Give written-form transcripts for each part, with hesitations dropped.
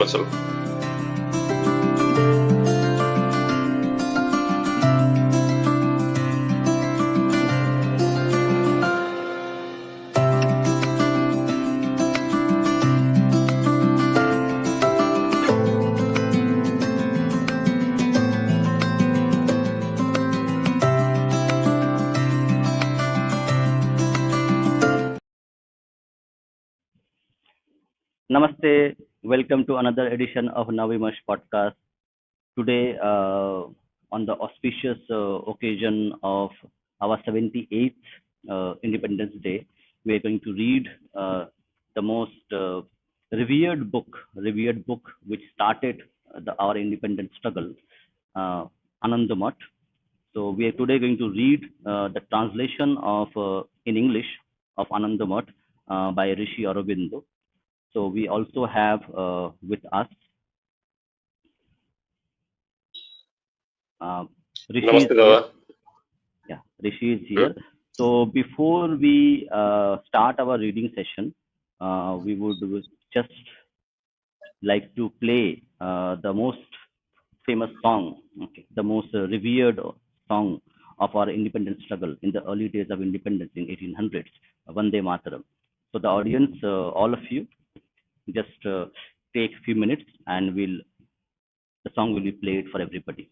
Russell. Namaste. Welcome to another edition of Navimash podcast. Today, on the auspicious occasion of our 78th Independence Day, we are going to read the most revered book which started our independence struggle, uh, Anandamath. So we are today going to read the translation of in English of Anandamath by Rishi Aurobindo. So we also have with us uh, Rishi is Namaste, here. Dada. Yeah, Rishi is Hmm? here. So before we start our reading session, we would just like to play the most famous song, okay, the most revered song of our independence struggle in the early days of independence in 1800s, Vande Mataram. So the audience, all of you, just take a few minutes and the song will be played for everybody.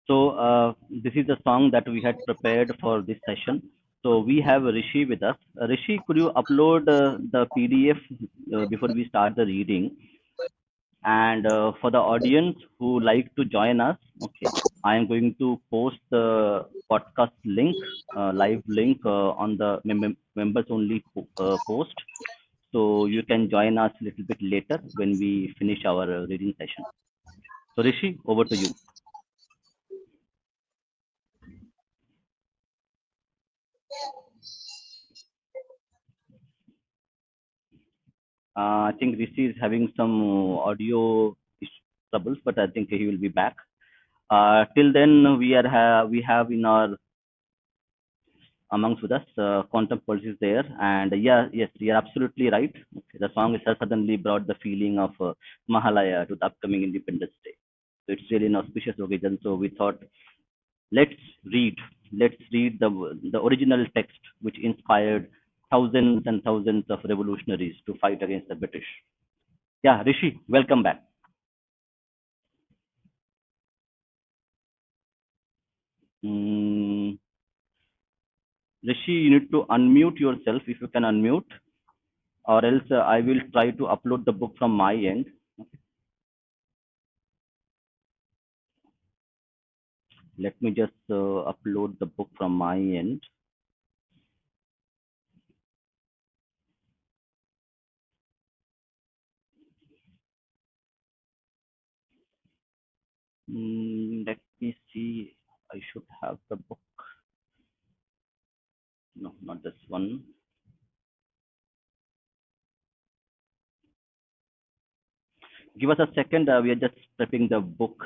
So this is the song that we had prepared for this session. So we have Rishi with us. Rishi, could you upload the PDF before we start the reading? And for the audience who like to join us, okay, I am going to post the podcast link, live link on the members only post. So you can join us a little bit later when we finish our reading session. So Rishi, over to you. I think Rishi is having some audio troubles, but I think he will be back. Till then, we have in our amongst with us Quantum Pulse is there, and yeah, yes, you're absolutely right. Okay, the song has suddenly brought the feeling of Mahalaya to the upcoming Independence Day. So it's really an auspicious occasion. So we thought let's read let's read the original text which inspired thousands and thousands of revolutionaries to fight against the British. Yeah, Rishi, welcome back. Mm, Rishi, you need to unmute yourself if you can unmute, or else I will try to upload the book from my end. Let me just upload the book from my end. Let me see. I should have the book. No, not this one. Give us a second. We are just prepping the book.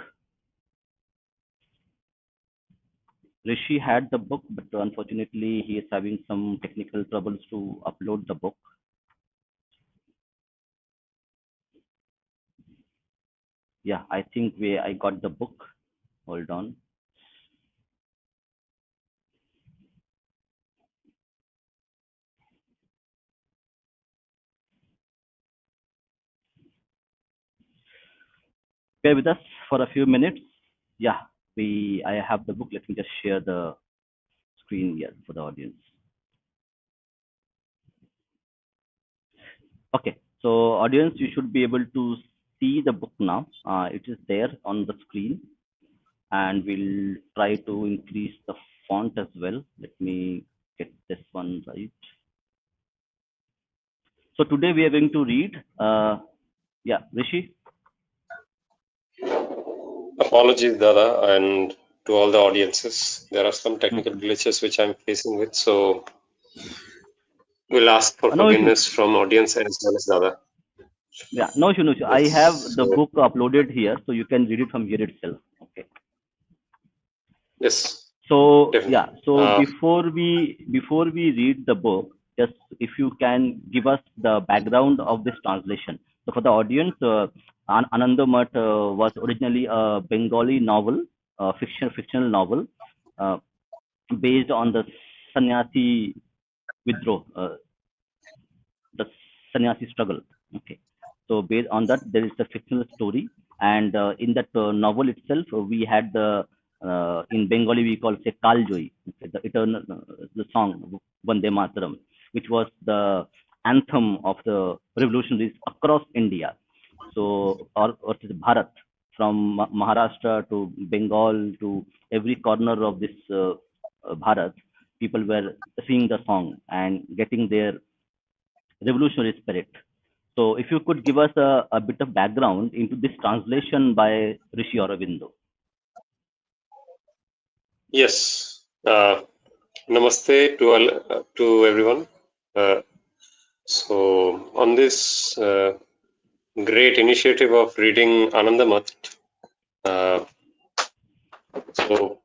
Rishi had the book, but unfortunately, he is having some technical troubles to upload the book. Yeah, I think I got the book. Hold on. Bear with us for a few minutes. Yeah, I have the book. Let me just share the screen here for the audience. Okay, so audience, you should be able to see the book now. It is there on the screen, and we'll try to increase the font as well. Let me get this one right. So today we are going to read. Yeah, Rishi. Apologies, Dada, and to all the audiences. There are some technical Mhm. glitches which I'm facing with, so we'll ask for No issues. forgiveness from audience as well as Dada. Yeah, no issue, no issue. I have Yes, the so book uploaded here, so you can read it from here itself. Okay. yes, So yeah, definitely. so before we read the book, just if you can give us the background of this translation. So for the audience, Anandamath was originally a Bengali novel, fictional novel, uh, based on the sannyasi withdrawal, the sannyasi struggle. Okay, so based on that, there is a fictional story, and in that novel itself, we had the in Bengali we call say Kaljoi, okay, the eternal the song Vande Mataram, which was the anthem of the revolutionaries across India. So, or to Bharat, from Maharashtra to Bengal to every corner of this Bharat, people were singing the song and getting their revolutionary spirit. So, if you could give us a bit of background into this translation by Rishi Aurobindo. Yes. Namaste to all, to everyone. Uh, so, on this great initiative of reading Anandamath, uh, so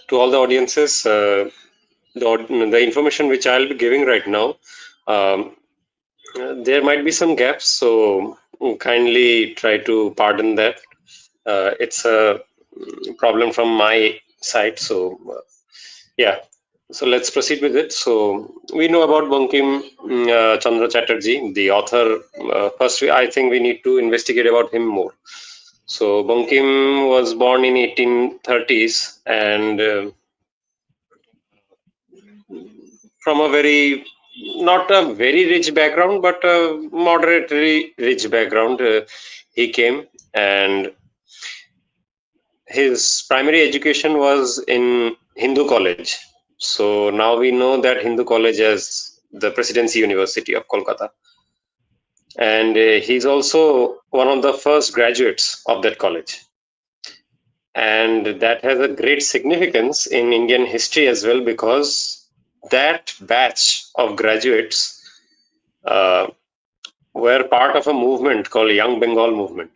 to all the audiences, the information which I'll be giving right now, um, there might be some gaps, so kindly try to pardon that. It's a problem from my side, so yeah. So let's proceed with it. So we know about Bankim Chandra Chatterjee, the author. First, I think we need to investigate about him more. So Bankim was born in 1830s and from a very not a very rich background, but a moderately rich background. He came and his primary education was in Hindu College. So now we know that Hindu College as the Presidency University of Kolkata. And he's also one of the first graduates of that college. And that has a great significance in Indian history as well, because that batch of graduates were part of a movement called Young Bengal Movement.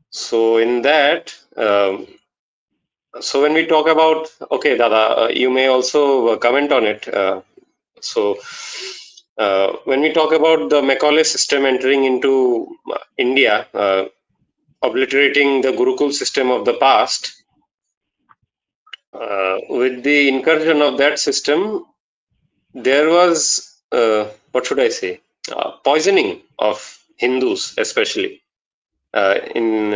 So in that, so when we talk about, okay, Dada, you may also comment on it. So when we talk about the Macaulay system entering into India, obliterating the Gurukul system of the past, with the incursion of that system, there was, what should I say, poisoning of Hindus, especially in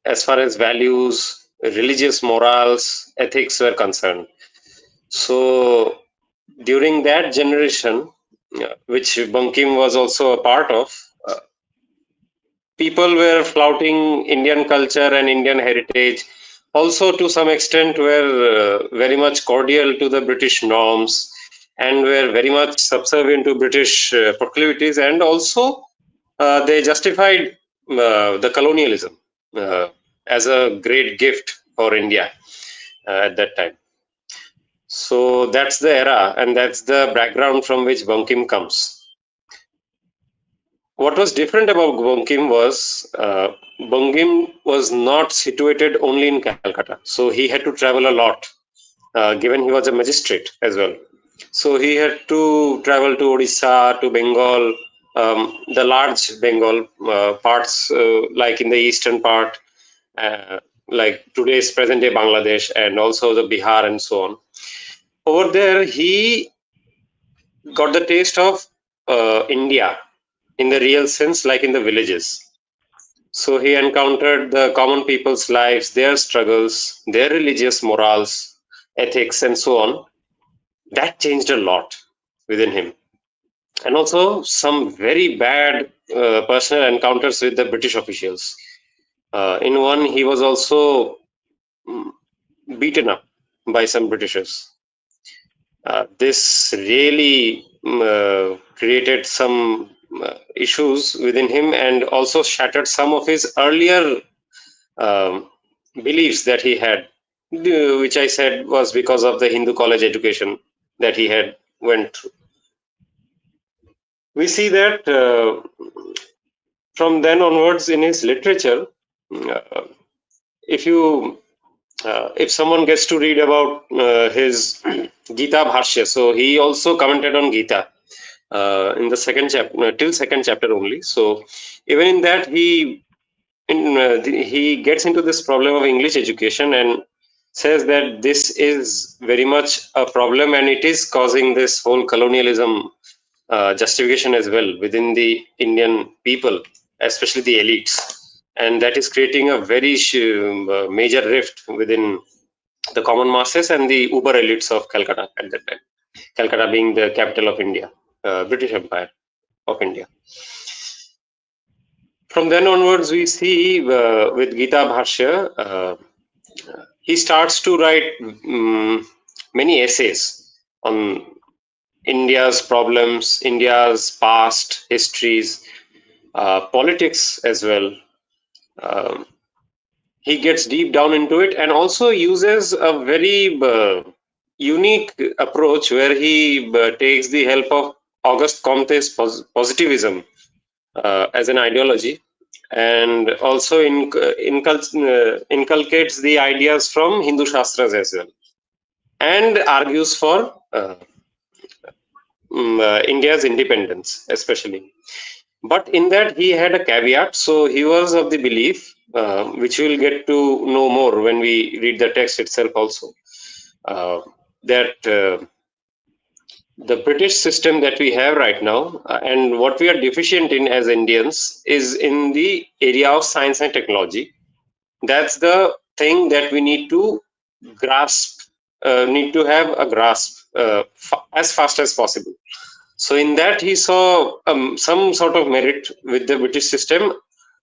as far as values, religious morals, ethics were concerned. So during that generation, which Bankim was also a part of, people were flouting Indian culture and Indian heritage. Also, to some extent, were very much cordial to the British norms and were very much subservient to British proclivities, and also they justified the colonialism as a great gift for India at that time. So that's the era, and that's the background from which Bankim comes. What was different about Bankim was Bankim was not situated only in Calcutta, so he had to travel a lot, given he was a magistrate as well. So he had to travel to Odisha, to Bengal, the large Bengal parts, like in the eastern part, like today's present day Bangladesh, and also the Bihar and so on. Over there, he got the taste of India in the real sense, like in the villages. So he encountered the common people's lives, their struggles, their religious morals, ethics, and so on. That changed a lot within him. And also some very bad personal encounters with the British officials. In one, he was also beaten up by some Britishers. This really created some issues within him and also shattered some of his earlier beliefs that he had, which I said was because of the Hindu college education that he had went through. We see that from then onwards in his literature, uh, if you if someone gets to read about his Gita Bhashya, so he also commented on Gita. in the second chapter, till second chapter only. So even in that, he gets into this problem of English education and says that this is very much a problem and it is causing this whole colonialism justification as well within the Indian people, especially the elites, and that is creating a very major rift within the common masses and the uber elites of Calcutta at that time. Calcutta being the capital of India, British Empire of India. From then onwards, we see with Gita Bhashya, he starts to write many essays on India's problems, India's past histories, politics as well. Um, he gets deep down into it and also uses a very unique approach where he takes the help of Auguste Comte's positivism as an ideology, and also inculcates the ideas from Hindu Shastras as well, and argues for India's independence, especially. But in that, he had a caveat. So he was of the belief, which we'll get to know more when we read the text itself also, that the British system that we have right now, and what we are deficient in as Indians, is in the area of science and technology. That's the thing that we need to grasp, need to have a grasp as fast as possible. So in that, he saw some sort of merit with the British system,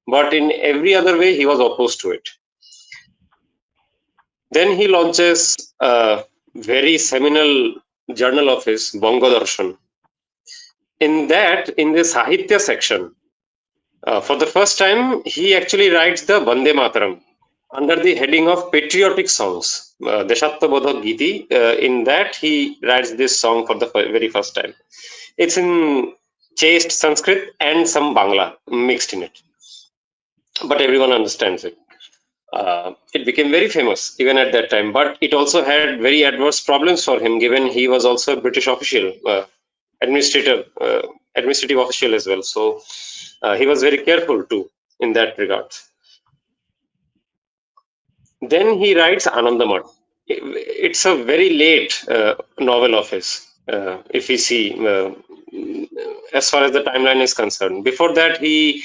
but in every other way, he was opposed to it. Then he launches a very seminal journal of his, Bongo Darshan. In that, in the Sahitya section, for the first time, he actually writes the Vande Mataram under the heading of patriotic songs, Deshatta Bodhak Giti. In that, he writes this song for the very first time. It's in chaste Sanskrit and some Bangla mixed in it, but everyone understands it. It became very famous even at that time, but it also had very adverse problems for him, given he was also a British official, administrative official as well. So he was very careful too in that regard. Then he writes Anandamath. It's a very late novel of his, if we see, as far as the timeline is concerned. Before that, he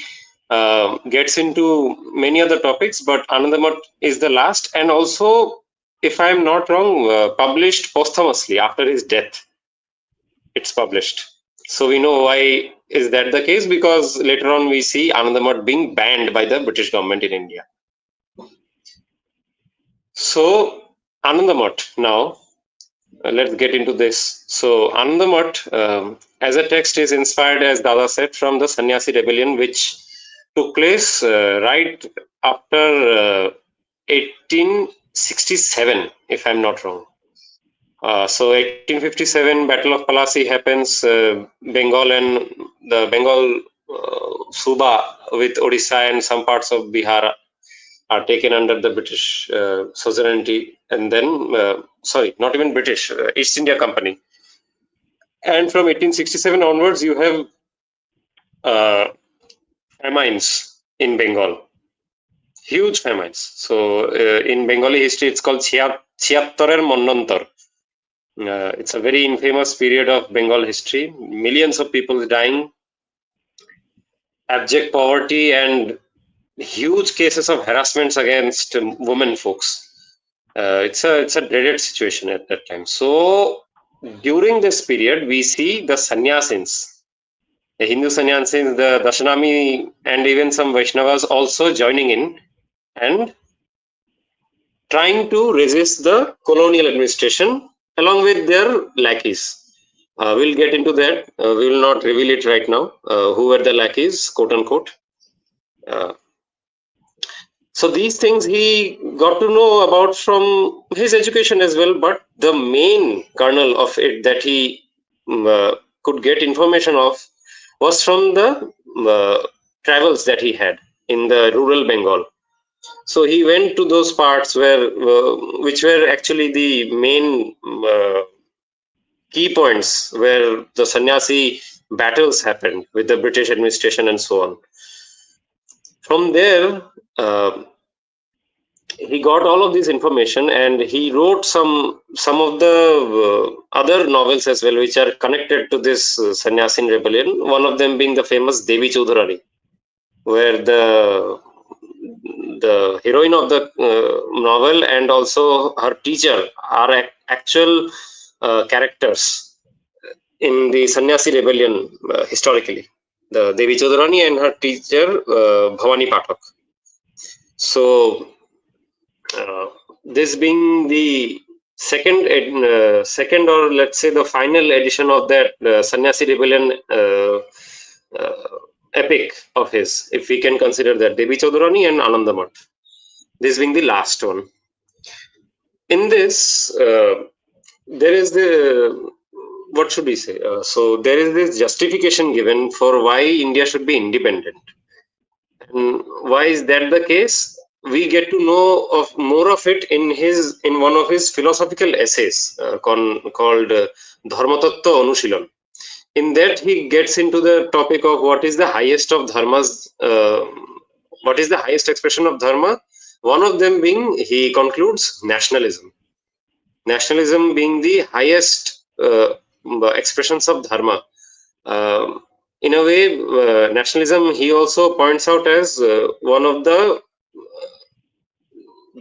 gets into many other topics, but Anandamath is the last, and also, if I am not wrong, published posthumously after his death. It's published. So we know why is that the case, because later on we see Anandamath being banned by the British government in India. So Anandamath now, let's get into this. So Anandamath as a text is inspired, as Dada said, from the Sannyasi rebellion, which took place right after 1867, if I'm not wrong. So 1857 Battle of Palasi happens. Bengal and the Bengal Suba with Odisha and some parts of Bihar are taken under the British suzerainty, and then sorry, not even British, East India Company. And from 1867 onwards, you have famines in Bengal, huge famines. So in Bengali history, it's called ছিয়াত্তরের মন্বন্তর. It's a very infamous period of Bengal history. Millions of people dying, abject poverty, and huge cases of harassments against women folks. It's a dreaded situation at that time. So during this period, we see the sannyasins, the Hindu sannyasins, the Dashanami, and even some Vaishnavas also joining in and trying to resist the colonial administration along with their lackeys. We'll get into that. We will not reveal it right now. Who were the lackeys, quote unquote. So these things he got to know about from his education as well, but the main kernel of it that he could get information of was from the travels that he had in the rural Bengal. So he went to those parts where, which were actually the main key points where the sannyasi battles happened with the British administration and so on. From there, uh, he got all of this information and he wrote some of the other novels as well, which are connected to this Sannyasin rebellion. One of them being the famous Devi Chaudhurani, where the heroine of the novel and also her teacher are actual characters in the Sannyasi rebellion historically. The Devi Chaudhurani and her teacher Bhavani Pathak. So this being the second or let's say the final edition of that Sannyasi rebellion uh, epic of his, if we can consider that, Devi Chaudhurani and Anandamath. This being the last one. In this, there is the what should we say? So there is this justification given for why India should be independent. And why is that the case? We get to know of more of it in one of his philosophical essays called Dharma Tattva Anushilan. In that, he gets into the topic of what is the highest of dharmas, what is the highest expression of dharma. One of them being, he concludes, nationalism. Nationalism being the highest expressions of dharma. In a way, nationalism he also points out as one of the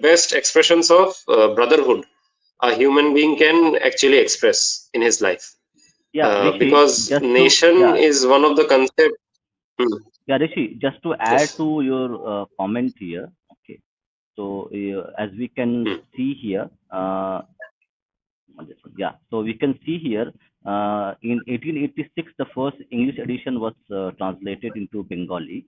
best expressions of brotherhood a human being can actually express in his life. Yeah, Rishi, Because just to nation yeah, is one of the concept. Hmm, yeah, Rishi, just to add yes. to your comment here. Okay, so as we can Hmm, see here, yeah, so we can see here in 1886 the first English edition was translated into Bengali,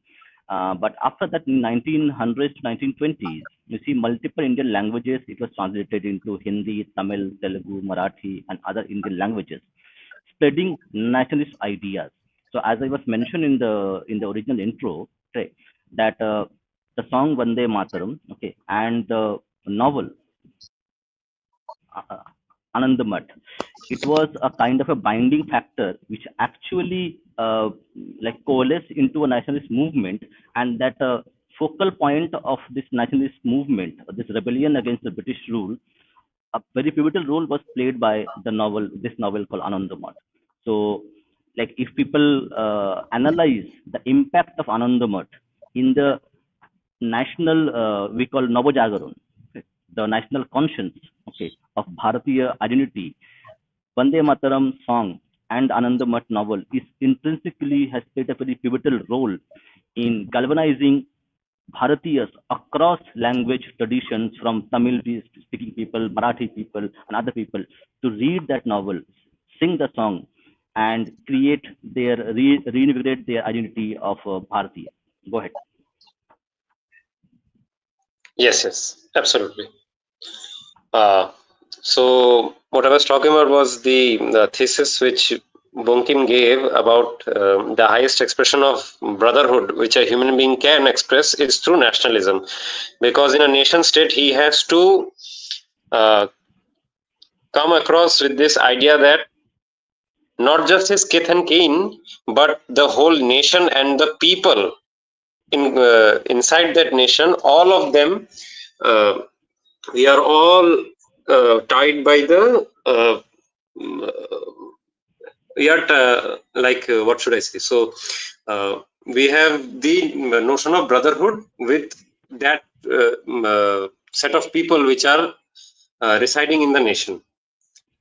but after that in 1900s to 1920s you see multiple Indian languages it was translated into Hindi, Tamil, Telugu, Marathi and other Indian languages, spreading nationalist ideas. So as I was mentioned in the original intro, okay, that the song Vande Mataram, okay, and the novel uh, Anandamat. It was a kind of a binding factor which actually like coalesced into a nationalist movement, and that focal point of this nationalist movement, this rebellion against the British rule, a very pivotal role was played by this novel called Anandamat. So, like if people analyze the impact of Anandamat in the national, we call Navajagaran, okay, the national conscience, okay, of Bharatiya identity. Vande Mataram song and Anandamat novel is intrinsically has played a very pivotal role in galvanizing Bharatiyas across language traditions from Tamil speaking people, Marathi people, and other people to read that novel, sing the song, and create reinvigorate their identity of Bharatiya. Go ahead. yes, yes, absolutely. Uh, so what I was talking about was the thesis which Bonkim gave about the highest expression of brotherhood which a human being can express is through nationalism, because in a nation state he has to uh, come across with this idea that not just his kith and kin, but the whole nation and the people inside that nation, all of them, uh, we are all tied by the we are like what should I say? So we have the notion of brotherhood with that set of people which are residing in the nation.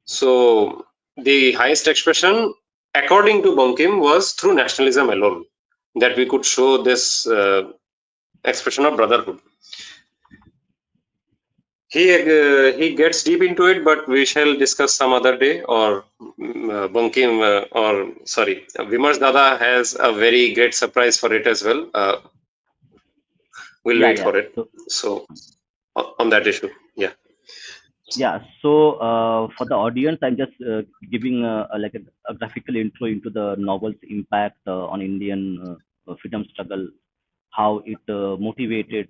So the highest expression, according to Bonkim, was through nationalism alone that we could show this expression of brotherhood. He gets deep into it, but we shall discuss some other day. Or Bonkim, or sorry, Vimash Dada has a very great surprise for it as well. We'll Yeah, wait yeah. for it. So So on that issue, yeah, yeah, so for the audience, I'm just giving like a graphical intro into the novel's impact on Indian freedom struggle, how it motivated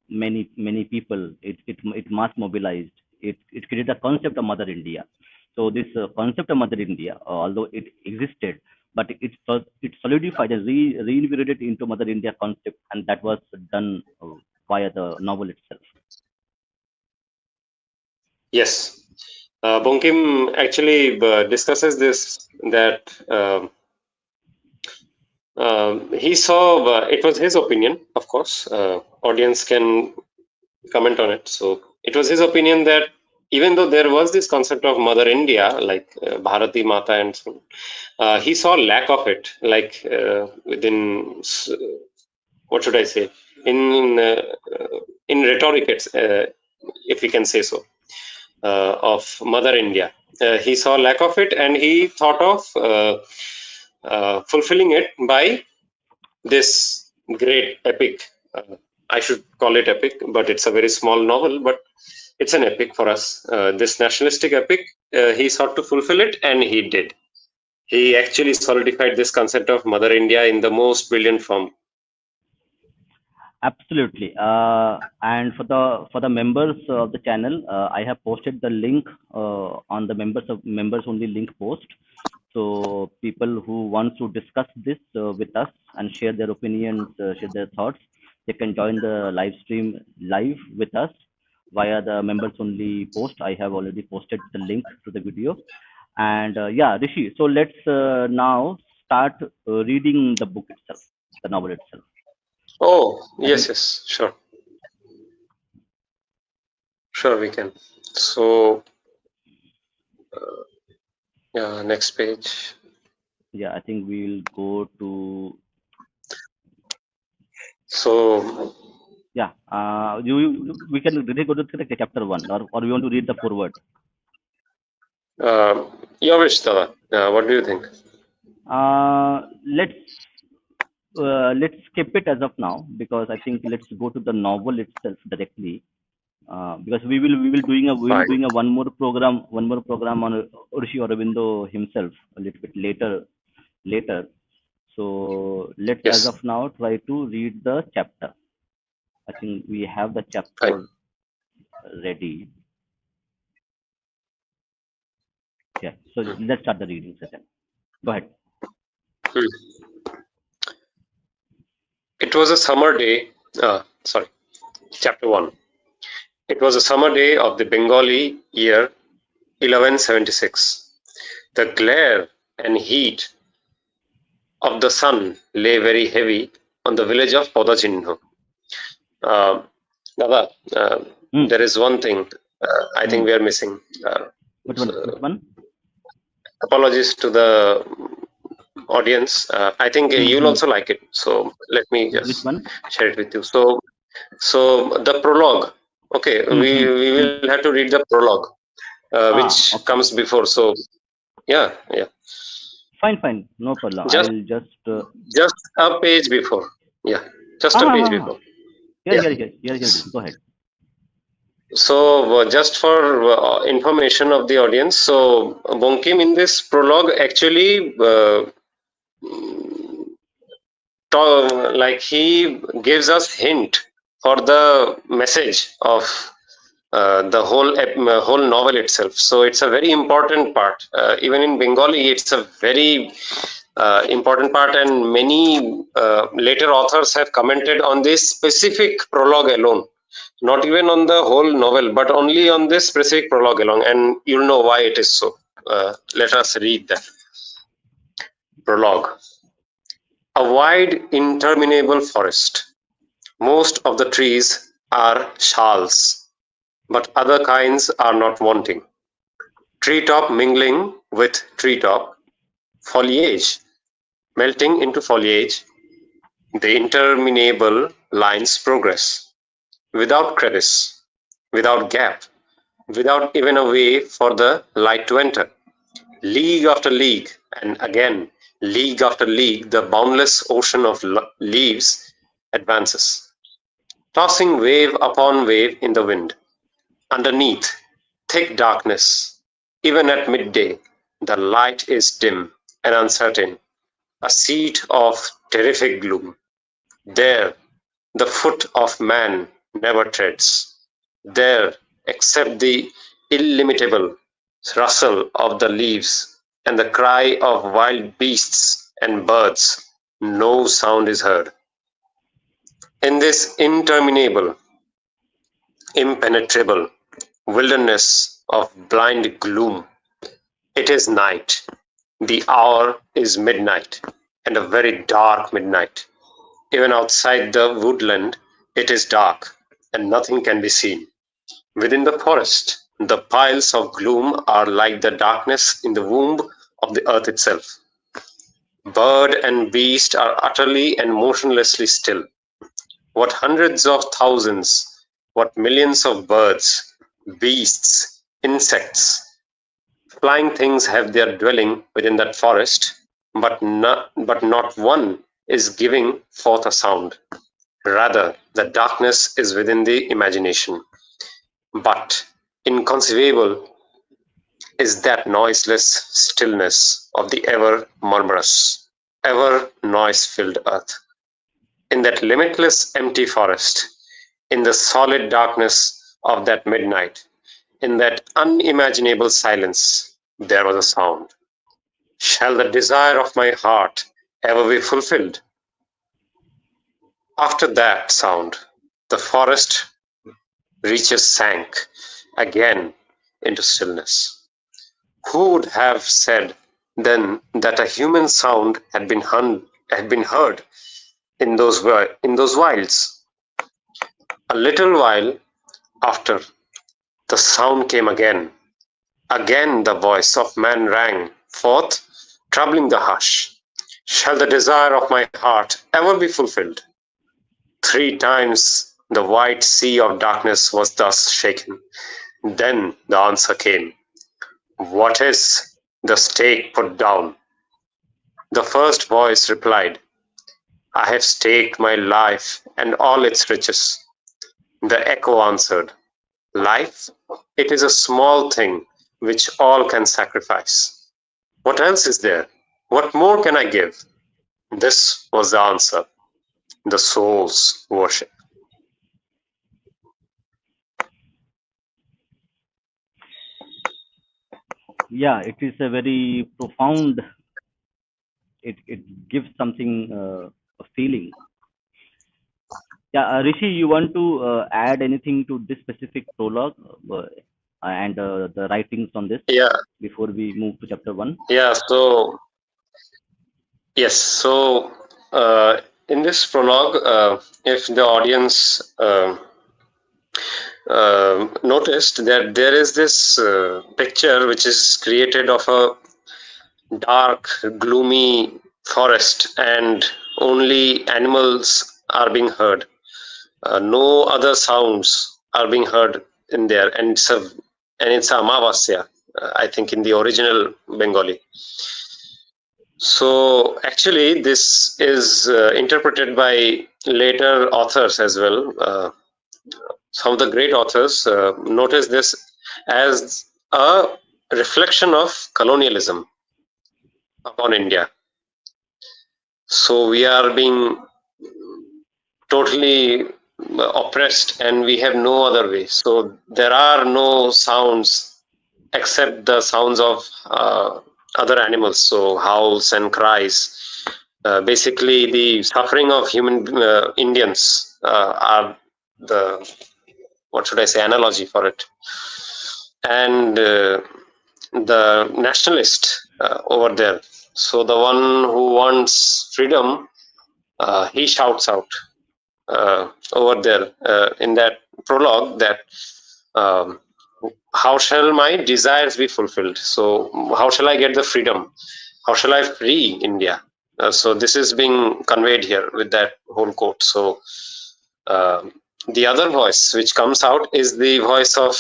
many people. It mass mobilized. It created a concept of Mother India. So this concept of Mother India, although it existed, but it solidified and reinvigorated into Mother India concept, and that was done via the novel itself. Yes. Bonkim actually discusses this that he saw, it was his opinion, of course. Audience can comment on it. So it was his opinion that even though there was this concept of Mother India, like Bharati Mata and so on, he saw lack of it, like within, what should I say, in uh, in rhetoric, if we can say so, of Mother India. He saw lack of it, and he thought of fulfilling it by this great epic. I should call it epic, but it's a very small novel, but it's an epic for us. This nationalistic epic, he sought to fulfill it, and he did. He actually solidified this concept of Mother India in the most brilliant form. Absolutely. And for the members of the channel, I have posted the link on the members only link post. So people who want to discuss this with us and share their opinions, share their thoughts, they can join the live stream live with us via the members only post. I have already posted the link to the video. And yeah, Rishi. So let's now start reading the book itself, the novel itself. Oh, I yes, think yes, sure. Sure, we can. So, next page. yeah, I think we'll go to So, yeah. We can really go to the chapter one, or we want to read the forward. uh, your wish, Dada. What do you think? Let's let's skip it as of now, because I think let's go to the novel itself directly. Because we will Fine. doing a one more program on Rishi Aurobindo himself a little bit later. So let's as of Yes, now try to read the chapter. I think we have the fine. chapter ready. Yeah. So let's start the reading session. Go ahead. Hmm. It was a summer day. Sorry, chapter 1. It was a summer day of the Bengali year 1176. The glare and heat of the sun lay very heavy on the village of Podachinho. Uh, Dada, Hmm. there is one thing I think Hmm. we are missing. Which one? Which So one? apologies to the audience. I think Hmm. you'll Hmm. also like it. So let me Which just one? share it with you. So the prologue. Okay, Hmm. Hmm. we Hmm. will have to read the prologue, which Okay. comes before. So yeah, yeah, Fine. Fine. No problem. just I'll just. just a page before. Yeah, just a page Ha. before. Here. Yeah. Here. Here. Here. Here. Go ahead. So just for information of the audience, so Bonkim in this prologue actually like he gives us hint for the message of the whole novel itself. So it's a very important part. Even in Bengali, it's a very important part, and many later authors have commented on this specific prologue alone. Not even on the whole novel, but only on this specific prologue alone, and you'll know why it is so. Let us read that prologue. A wide, interminable forest. Most of the trees are shawls, but other kinds are not wanting. Treetop mingling with treetop, foliage melting into foliage, the interminable lines progress, without crevice, without gap, without even a way for the light to enter. League after league, and again, league after league, the boundless ocean of leaves advances, tossing wave upon wave in the wind. Underneath, thick darkness. Even at midday, the light is dim and uncertain, a seat of terrific gloom. There, the foot of man never treads. There, except the illimitable rustle of the leaves and the cry of wild beasts and birds, no sound is heard. In this interminable, impenetrable wilderness of blind gloom, it is night. The hour is midnight, and a very dark midnight. Even outside the woodland, it is dark, and nothing can be seen. Within the forest, the piles of gloom are like the darkness in the womb of the earth itself. Bird and beast are utterly and motionlessly still. What hundreds of thousands, what millions of birds, beasts, insects, flying things have their dwelling within that forest, but not one is giving forth a sound. Rather, the darkness is within the imagination. But inconceivable is that noiseless stillness of the ever murmurous, ever noise filled earth. In that limitless empty forest, in the solid darkness of that midnight, in that unimaginable silence, there was a sound. Shall the desire of my heart ever be fulfilled? After that sound, the forest reaches sank again into stillness. Who would have said then that a human sound had been heard in those wilds? A little while after, the sound came again. Again the voice of man rang forth, troubling the hush. Shall the desire of my heart ever be fulfilled? 3 times the white sea of darkness was thus shaken. Then the answer came. What is the stake put down? The first voice replied, I have staked my life and all its riches. The echo answered, Life? It is a small thing which all can sacrifice. What else is there? What more can I give? This was the answer, the soul's worship. Yeah, it is a very profound. It gives something a feeling. Yeah, Rishi, you want to add anything to this specific prologue and the writings on this Yeah, before we move to chapter one? yeah. So, yes. So, in this prologue, if the audience noticed that there is this picture which is created of a dark, gloomy forest, and only animals are being heard. No other sounds are being heard in there, and it's a Amavasya, I think, in the original Bengali. So actually, this is interpreted by later authors as well. Some of the great authors notice this as a reflection of colonialism upon India. So we are being totally oppressed and we have no other way. So there are no sounds except the sounds of other animals, so howls and cries. Basically, the suffering of human Indians are the, what should I say, analogy for it. And the nationalist over there, so the one who wants freedom, he shouts out over there in that prologue that um, how shall my desires be fulfilled? So how shall I get the freedom? How shall I free India? So this is being conveyed here with that whole quote. So uh, the other voice which comes out is the voice of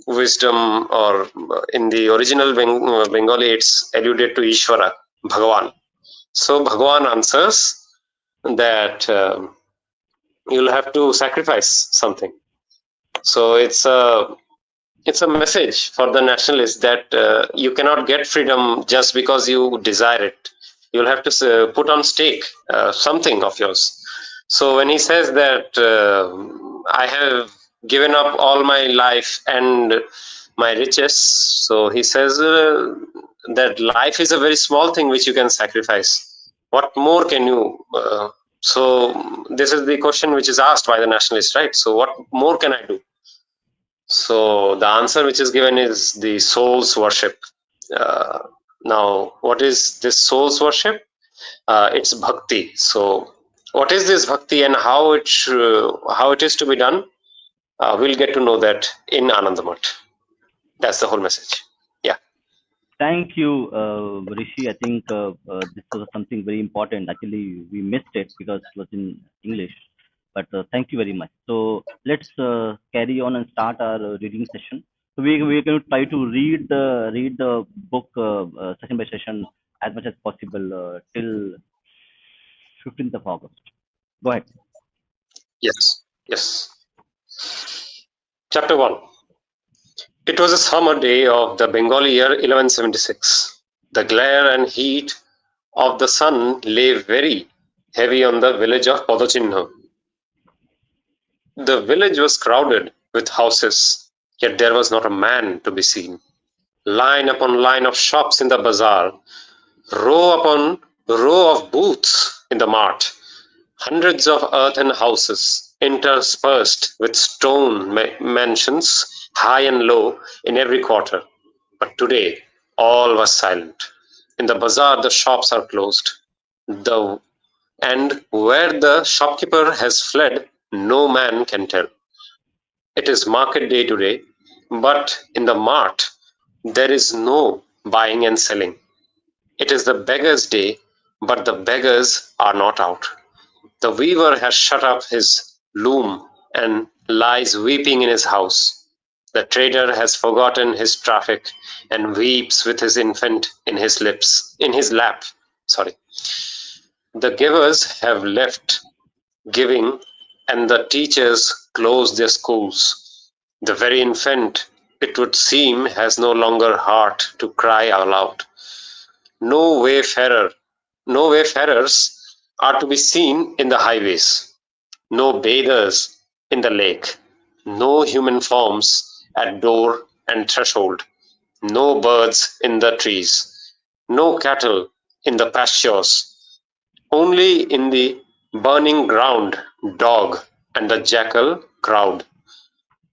wisdom, or in the original Bengali, it's alluded to Ishvara, Bhagavan. So Bhagavan answers that you'll have to sacrifice something. So it's a message for the nationalists that you cannot get freedom just because you desire it. You'll have to put on stake something of yours. So when he says that I have given up all my life and my riches. So he says that life is a very small thing which you can sacrifice. What more can you? So this is the question which is asked by the nationalist, right? So what more can I do? So the answer which is given is the soul's worship. Uh, Now, what is this soul's worship? It's bhakti. So, what is this bhakti and how it is to be done? We'll get to know that in Anandamath. That's the whole message. Yeah. Thank you, Rishi. I think this was something very important. Actually, we missed it because it was in English. But thank you very much. So let's carry on and start our reading session. So we're going to try to read the book session by session as much as possible till 15th of August. Go ahead. Yes. Yes. Chapter 1. It was a summer day of the Bengali year 1176. The glare and heat of the sun lay very heavy on the village of Podochinho. The village was crowded with houses, yet there was not a man to be seen. Line upon line of shops in the bazaar, row upon row of booths in the mart, hundreds of earthen houses interspersed with stone mansions, high and low, in every quarter. But today all was silent. In the bazaar the shops are closed. The and where the shopkeeper has fled, no man can tell. It is market day today, but in the mart there is no buying and selling. It is the beggar's day, but the beggars are not out. The weaver has shut up his loom and lies weeping in his house. The trader has forgotten his traffic and weeps with his infant in his lap. Sorry. The givers have left giving, and the teachers close their schools. The very infant, it would seem, has no longer heart to cry aloud. No wayfarer, no wayfarers are to be seen in the highways, no bathers in the lake, no human forms at door and threshold, no birds in the trees, no cattle in the pastures, only in the burning ground dog and the jackal crowd.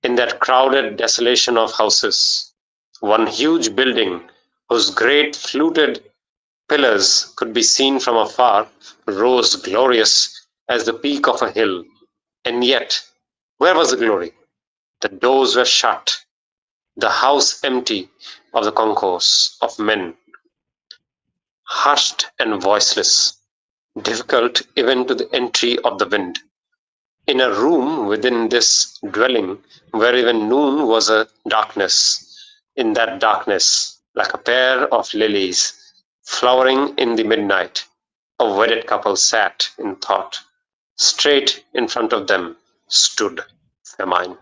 In that crowded desolation of houses, one huge building whose great fluted pillars could be seen from afar rose glorious as the peak of a hill. And yet, where was the glory? The doors were shut, the house empty of the concourse of men, hushed and voiceless, difficult even to the entry of the wind. In a room within this dwelling, where even noon was a darkness, in that darkness, like a pair of lilies flowering in the midnight, a wedded couple sat in thought. Straight in front of them stood famine.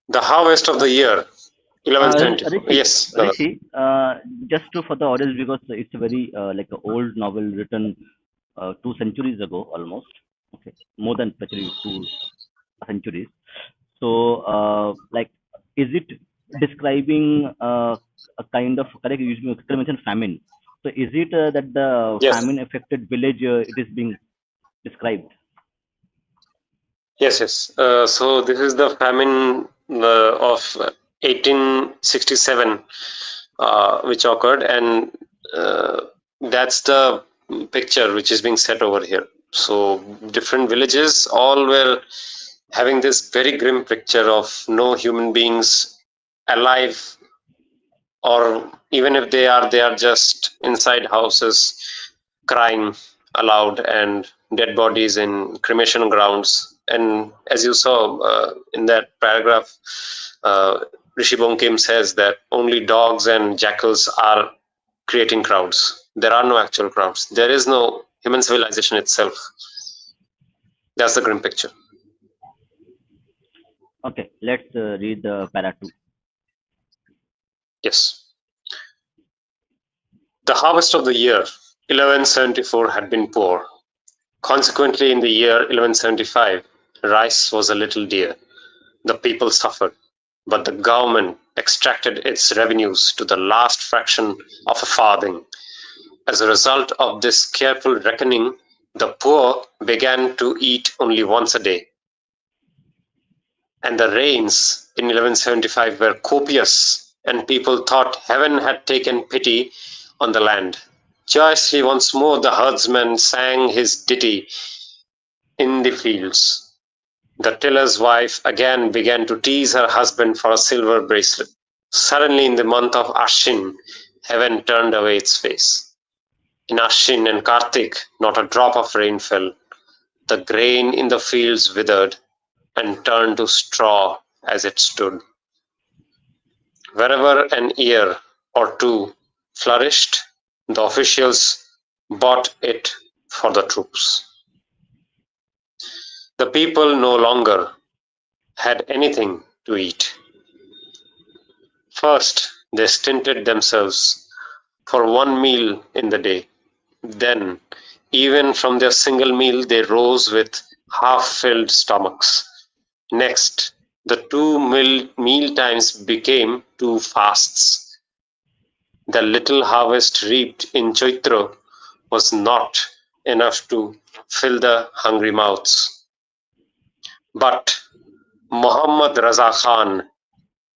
The harvest of the year, 1174. Rishi, Yes, Nada. just for the audience, because it's a very like an old novel written 2 centuries ago almost. Okay, more than actually 2 centuries. So, like, is it describing a kind of correct? You mentioned famine. So, is it that the Yes, famine affected village? It is being described. yes. So this is the famine of 1867, which occurred, and that's the picture which is being set over here. So different villages all were having this very grim picture of no human beings alive, or even if they are just inside houses crying aloud, and dead bodies in cremation grounds. And as you saw in that paragraph, Rishi Bonkim says that only dogs and jackals are creating crowds. There are no actual crowds. There is no human civilization itself. That's the grim picture. Okay, let's read the para two. Yes. The harvest of the year 1174 had been poor. Consequently, in the year 1175, rice was a little dear. The people suffered, but the government extracted its revenues to the last fraction of a farthing. As a result of this careful reckoning, the poor began to eat only once a day, and the rains in 1175 were copious, and people thought heaven had taken pity on the land. Joyously once more the herdsman sang his ditty in the fields. The tiller's wife again began to tease her husband for a silver bracelet. Suddenly, in the month of Ashin, heaven turned away its face. In Ashin and Kartik, not a drop of rain fell. The grain in the fields withered and turned to straw as it stood. Wherever an ear or two flourished, the officials bought it for the troops. The people no longer had anything to eat. First, they stinted themselves for one meal in the day. Then, even from their single meal, they rose with half-filled stomachs. Next, the two meal times became two fasts. The little harvest reaped in Chaitra was not enough to fill the hungry mouths. But Muhammad Raza Khan,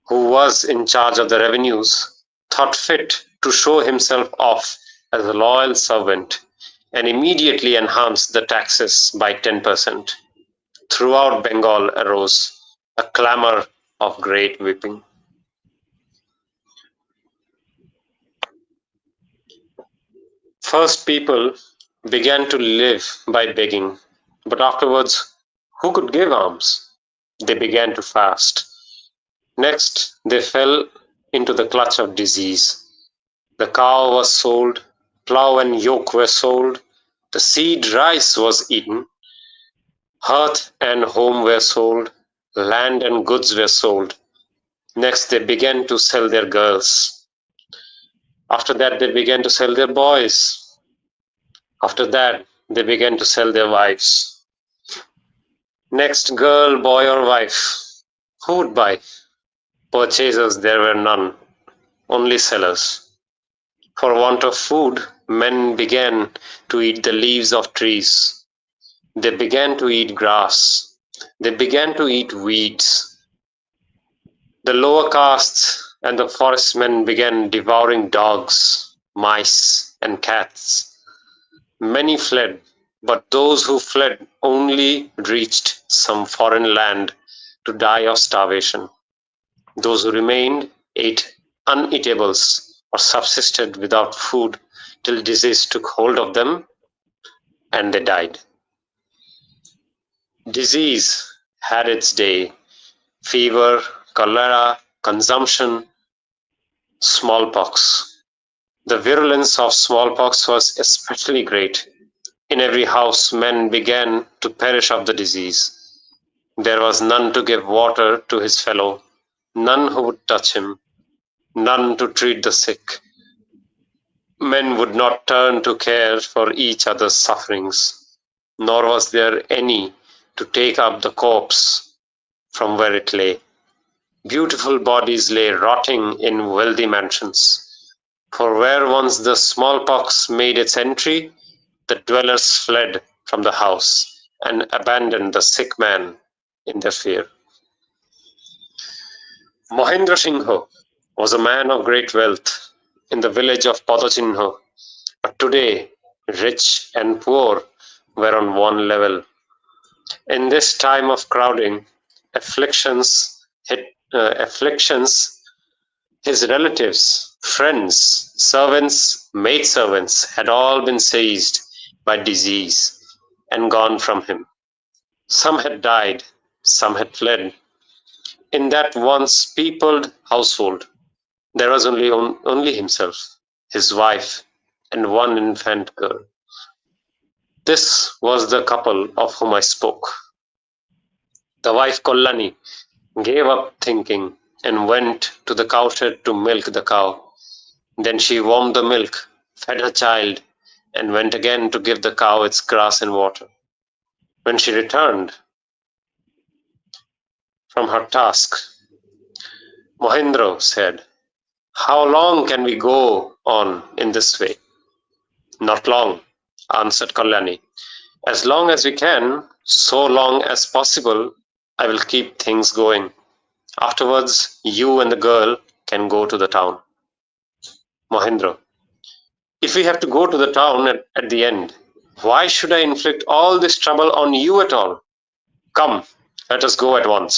who was in charge of the revenues, thought fit to show himself off as a loyal servant and immediately enhanced the taxes by 10%. Throughout Bengal arose a clamor of great weeping. First, people began to live by begging, but afterwards, who could give alms? They began to fast. Next, they fell into the clutch of disease. The cow was sold, plough and yoke were sold, the seed rice was eaten, hearth and home were sold, land and goods were sold. Next, they began to sell their girls. After that, they began to sell their boys. After that, they began to sell their wives. Next, girl, boy, or wife. Who would buy? Purchasers there were none, only sellers. For want of food, men began to eat the leaves of trees. They began to eat grass. They began to eat weeds. The lower castes and the forest men began devouring dogs, mice, and cats. Many fled, but those who fled only reached some foreign land to die of starvation. Those who remained ate uneatables or subsisted without food till disease took hold of them and they died. Disease had its day: fever, cholera, consumption, smallpox. The virulence of smallpox was especially great. In every house, men began to perish of the disease. There was none to give water to his fellow, none who would touch him, none to treat the sick. Men would not turn to care for each other's sufferings, nor was there any to take up the corpse from where it lay. Beautiful bodies lay rotting in wealthy mansions, for where once the smallpox made its entry, the dwellers fled from the house and abandoned the sick man in their fear. Mahendra Singh was a man of great wealth in the village of Padachinho, but today rich and poor were on one level. In this time of crowding, afflictions, his relatives, friends, servants, maidservants had all been seized by disease and gone from him. Some had died, some had fled. In that once peopled household, there was only himself, his wife, and one infant girl. This was the couple of whom I spoke. The wife Kollani gave up thinking and went to the cowshed to milk the cow. Then she warmed the milk, fed her child, and went again to give the cow its grass and water. When she returned, from her task. Mohendro said, "How long can we go on in this way?" "Not long," answered Kalyani. "As long as we can, so long as possible, I will keep things going. Afterwards, you and the girl can go to the town." Mohendro, "If we have to go to the town at the end, why should I inflict all this trouble on you at all? Come, let us go at once."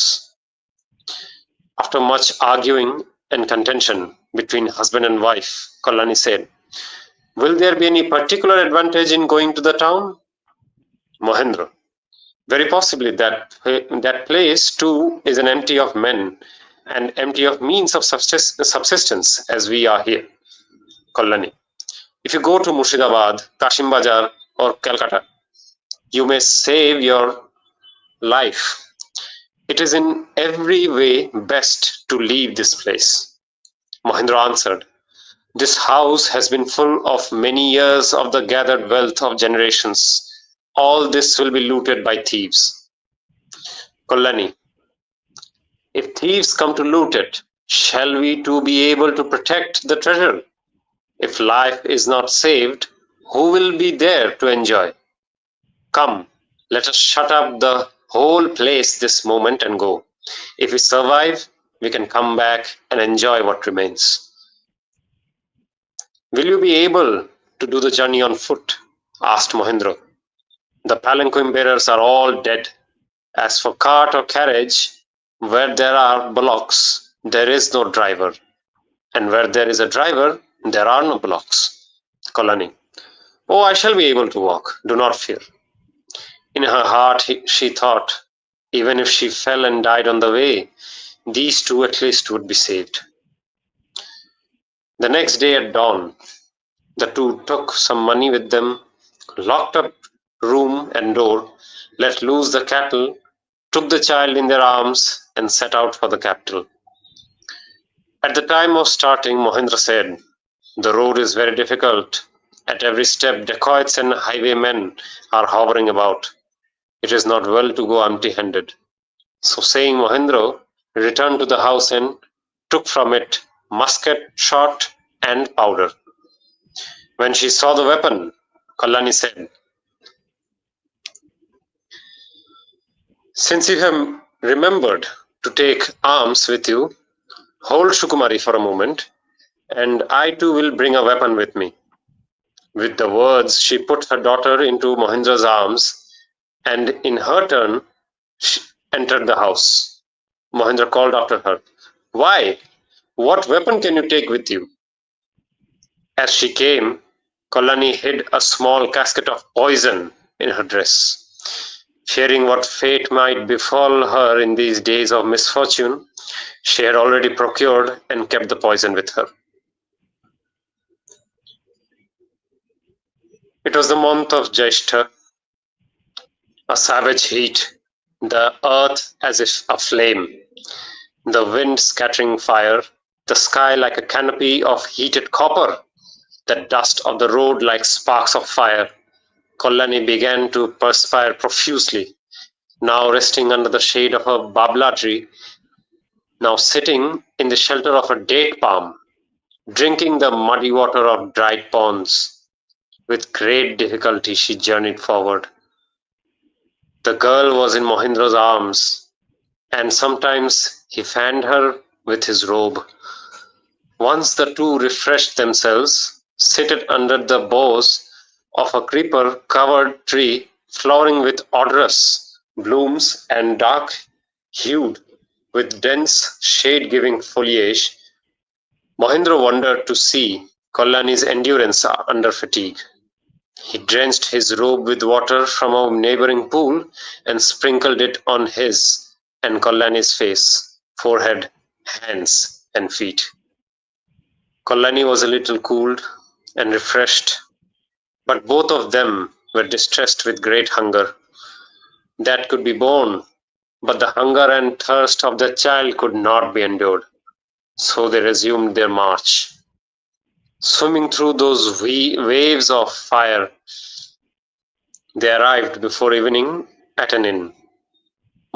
After much arguing and contention between husband and wife, Kalyani said, "Will there be any particular advantage in going to the town?" Mohendra, "Very possibly that place too is an empty of men and empty of means of subsistence as we are here." Kalyani, "If you go to Murshidabad, Kashim Bazar or Calcutta, you may save your life. It is in every way best to leave this place." Mahendra answered, "This house has been full of many years of the gathered wealth of generations. All this will be looted by thieves." Kalyani, "If thieves come to loot it, shall we too be able to protect the treasure? If life is not saved, who will be there to enjoy? Come, let us shut up the whole place this moment and go. If we survive, we can come back and enjoy what remains." "Will you be able to do the journey on foot?" asked Mohendra. "The palanquin bearers are all dead. As for cart or carriage, where there are bullocks, there is no driver, and where there is a driver, there are no bullocks." Kalyani, "Oh, I shall be able to walk. Do not fear." In her heart, she thought, even if she fell and died on the way, these two at least would be saved. The next day at dawn, the two took some money with them, locked up room and door, let loose the cattle, took the child in their arms, and set out for the capital. At the time of starting, Mohendra said, "The road is very difficult. At every step, dacoits and highwaymen are hovering about. It is not well to go empty-handed." So saying, Mohendra returned to the house and took from it musket, shot, and powder. When she saw the weapon, Kalyani said, "Since you have remembered to take arms with you, hold Shukumari for a moment, and I too will bring a weapon with me." With the words, she put her daughter into Mohendra's arms, and in her turn, she entered the house. Mohendra called after her, "Why? What weapon can you take with you?" As she came, Kalyani hid a small casket of poison in her dress. Fearing what fate might befall her in these days of misfortune, she had already procured and kept the poison with her. It was the month of Jyeshtha, a savage heat, the earth as if aflame, the wind scattering fire, the sky like a canopy of heated copper, the dust of the road like sparks of fire. Kalyani began to perspire profusely, now resting under the shade of a babla tree, now sitting in the shelter of a date palm, drinking the muddy water of dried ponds. With great difficulty she journeyed forward. The girl was in Mohendra's arms, and sometimes he fanned her with his robe. Once the two refreshed themselves, seated under the boughs of a creeper-covered tree flowering with odorous blooms and dark-hued with dense shade-giving foliage, Mohendra wondered to see Kalyani's endurance under fatigue. He drenched his robe with water from a neighboring pool and sprinkled it on his and Kalyani's face, forehead, hands, and feet. Kalyani was a little cooled and refreshed, but both of them were distressed with great hunger. That could be borne, but the hunger and thirst of the child could not be endured. So they resumed their march. Swimming through those waves of fire, they arrived before evening at an inn.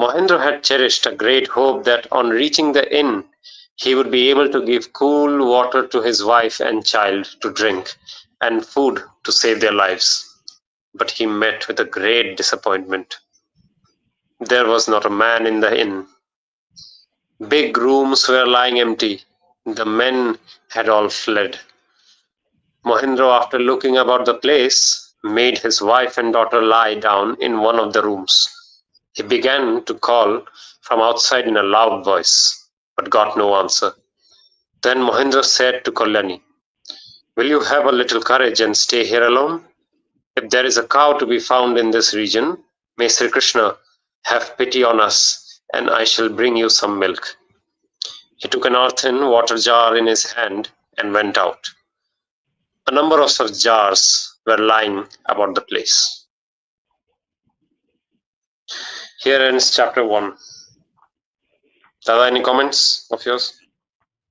Mahendra had cherished a great hope that on reaching the inn, he would be able to give cool water to his wife and child to drink and food to save their lives. But he met with a great disappointment. There was not a man in the inn. Big rooms were lying empty. The men had all fled. Mohinder, after looking about the place, made his wife and daughter lie down in one of the rooms. He began to call from outside in a loud voice, but got no answer. Then Mohinder said to Kalyani, "Will you have a little courage and stay here alone? If there is a cow to be found in this region, may Sri Krishna have pity on us, and I shall bring you some milk." He took an earthen water jar in his hand and went out. A number of such jars were lying about the place. Here ends chapter 1. Dada, any comments of yours?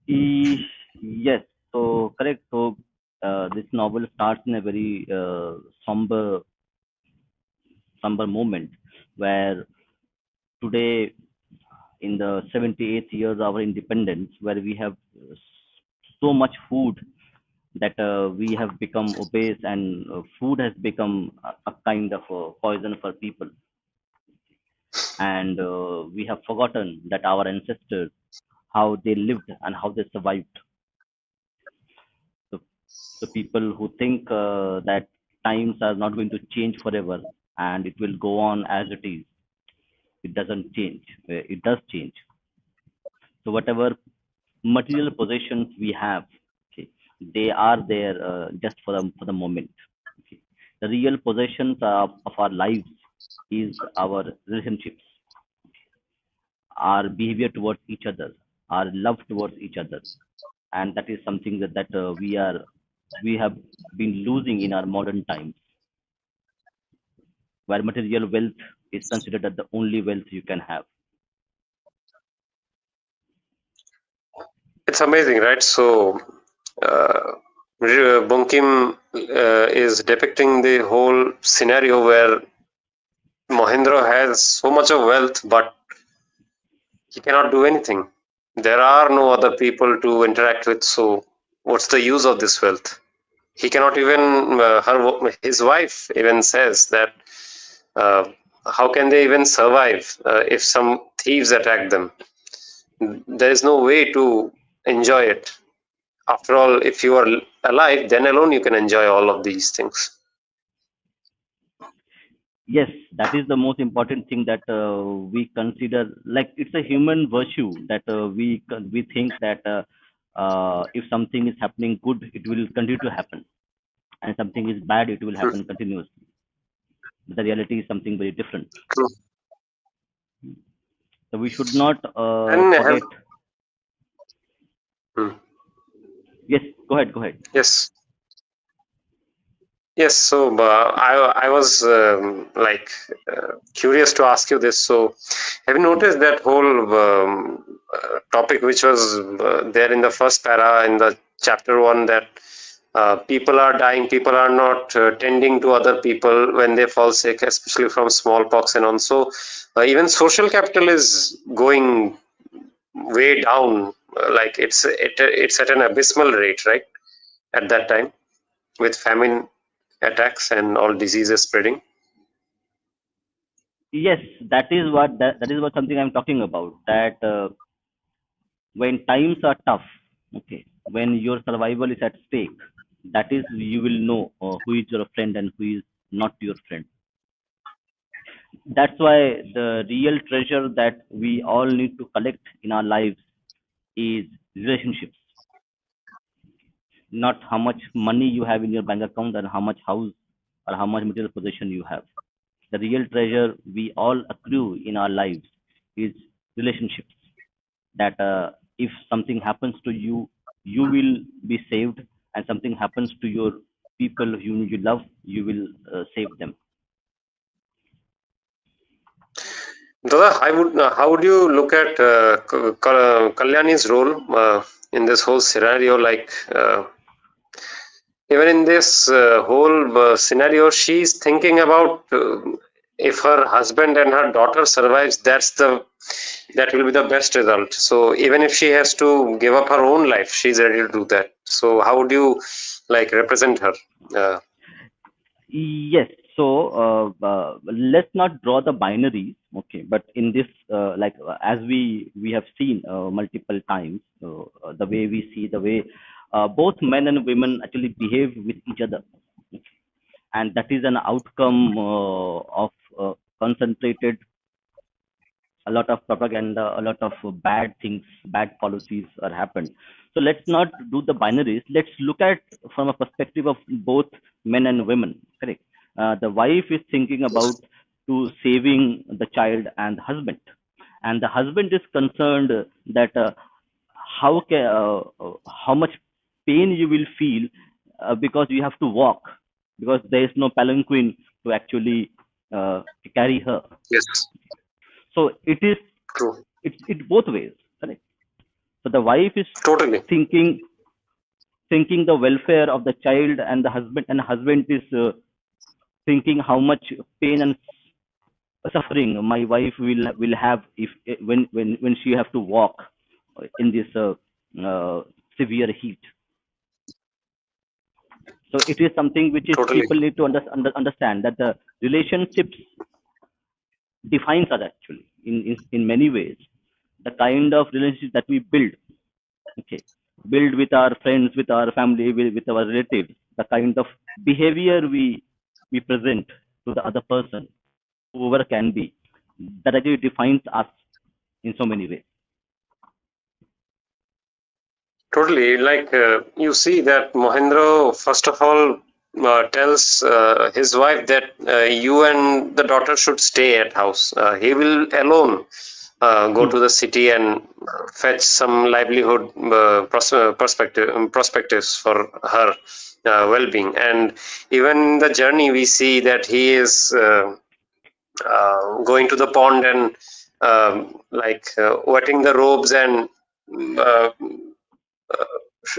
Yes, so correct. So this novel starts in a very somber moment where today, in the 78th years of our independence, where we have so much food that we have become obese, and food has become a kind of poison for people, and we have forgotten that our ancestors, how they lived and how they survived. So, so people who think that times are not going to change forever and it will go on as it is, it doesn't change. It does change. So whatever material possessions we have, okay, they are there just for the moment. Okay. The real possessions of our lives is our relationships, our behavior towards each other, our love towards each other, and that is something that we have been losing in our modern times, where material wealth is considered as the only wealth you can have. It's amazing, right? So, Bunkim is depicting the whole scenario where Mohindra has so much of wealth, but he cannot do anything. There are no other people to interact with, so what's the use of this wealth? He cannot even, his wife even says that uh, how can they even survive if some thieves attack them? There is no way to enjoy it. After all, if you are alive, then alone you can enjoy all of these things. Yes, that is the most important thing that we consider. Like it's a human virtue that we think that if something is happening good, it will continue to happen, and something is bad, it will Hmm. happen continuously. But the reality is something very different. True. So we should not And forget. hmm, Yes, go ahead, go ahead. yes, yes. So I was curious to ask you this. So have you noticed that whole topic which was there in the first para in the chapter 1, that people are dying, people are not tending to other people when they fall sick, especially from smallpox and on. So even social capital is going way down. Like it's at an abysmal rate, right? At that time, with famine attacks and all diseases spreading. Yes, that is what something I'm talking about. That when times are tough, okay, when your survival is at stake, that is you will know who is your friend and who is not your friend. That's why the real treasure that we all need to collect in our lives is relationships, not how much money you have in your bank account and how much house or how much material possession you have. The real treasure we all accrue in our lives is relationships. That if something happens to you, you will be saved, and something happens to your people you love, you will save them. Dada, how would you look at Kalyani's role in this whole scenario? Like even in this whole scenario, she's thinking about if her husband and her daughter survives, that will be the best result. So even if she has to give up her own life, she's ready to do that. So how would you like represent her? uh, Yes. So let's not draw the binaries. Okay, but in this, as we have seen multiple times, the way we see the way both men and women actually behave with each other, okay. And that is an outcome of concentrated a lot of propaganda, a lot of bad things, bad policies are happened. So let's not do the binaries. Let's look at from a perspective of both men and women. Correct. The wife is thinking about to saving the child and husband, and the husband is concerned that how much pain you will feel because you have to walk because there is no palanquin to actually carry her. yes, So it is true, it both ways, correct? So the wife is totally, thinking thinking the welfare of the child, and the husband is thinking how much pain and suffering my wife will have if when she have to walk in this uh, severe heat. So it is something which is totally, people need to understand that the relationships defines us actually in many ways. The kind of relationship that we build, okay, build with our friends, with our family, with our relatives, the kind of behavior we present to the other person, whoever can be, that actually defines us in so many ways. totally. Like you see that Mohendra, first of all, tells his wife that you and the daughter should stay at house. He will alone go Hmm. to the city and fetch some livelihood perspectives for her well-being. And even in the journey, we see that he is going to the pond and wetting the robes and uh,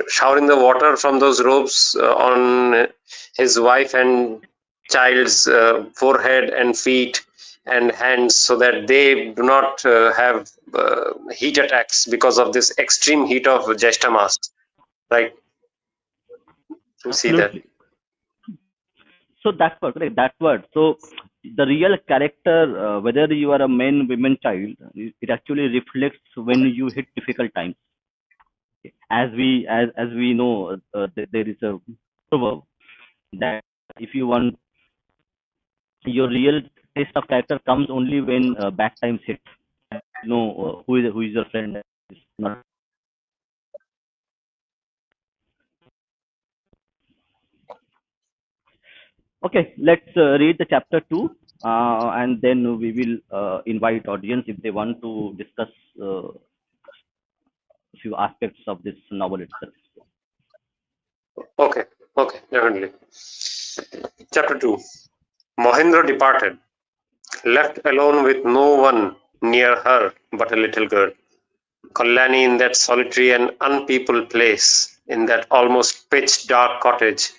showering the water from those robes on his wife and child's forehead and feet and hands, so that they do not have heat attacks because of this extreme heat of Jeshta Mas. Right? You see that. Absolutely. So that's what, correct, that's what. So the real character, whether you are a man, women, child, it actually reflects when you hit difficult times. As we know, there is a proverb that if you want your real taste of character comes only when bad times hit. You know who is your friend. Not okay. Let's read the chapter two, and then we will invite audience if they want to discuss a few aspects of this novel itself. Okay, okay, definitely. Chapter 2. Mohendra departed, left alone with no one near her but a little girl. Kalyani, in that solitary and unpeopled place, in that almost pitch dark cottage,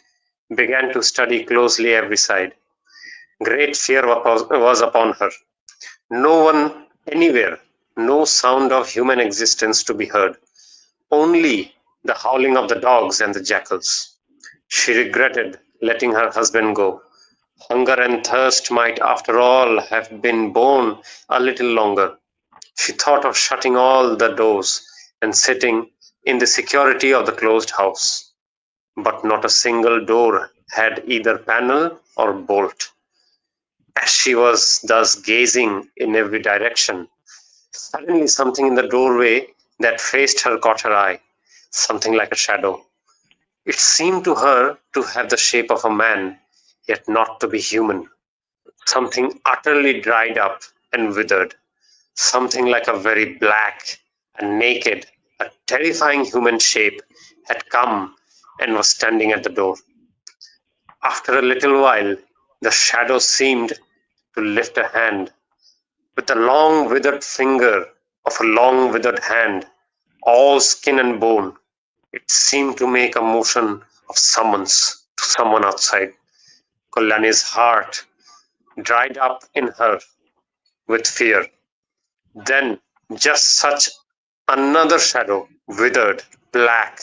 began to study closely every side. Great fear was upon her. No one anywhere, no sound of human existence to be heard, only the howling of the dogs and the jackals. She regretted letting her husband go. Hunger and thirst might, after all, have been borne a little longer. She thought of shutting all the doors and sitting in the security of the closed house. But not a single door had either panel or bolt. As she was thus gazing in every direction, suddenly something in the doorway that faced her caught her eye, something like a shadow. It seemed to her to have the shape of a man, yet not to be human. Something utterly dried up and withered, something like a very black and naked, a terrifying human shape had come and was standing at the door. After a little while, the shadow seemed to lift a hand, with a long withered finger of a long withered hand, all skin and bone. It seemed to make a motion of summons to someone outside. Kalyani's heart dried up in her with fear. Then just such another shadow, withered, black,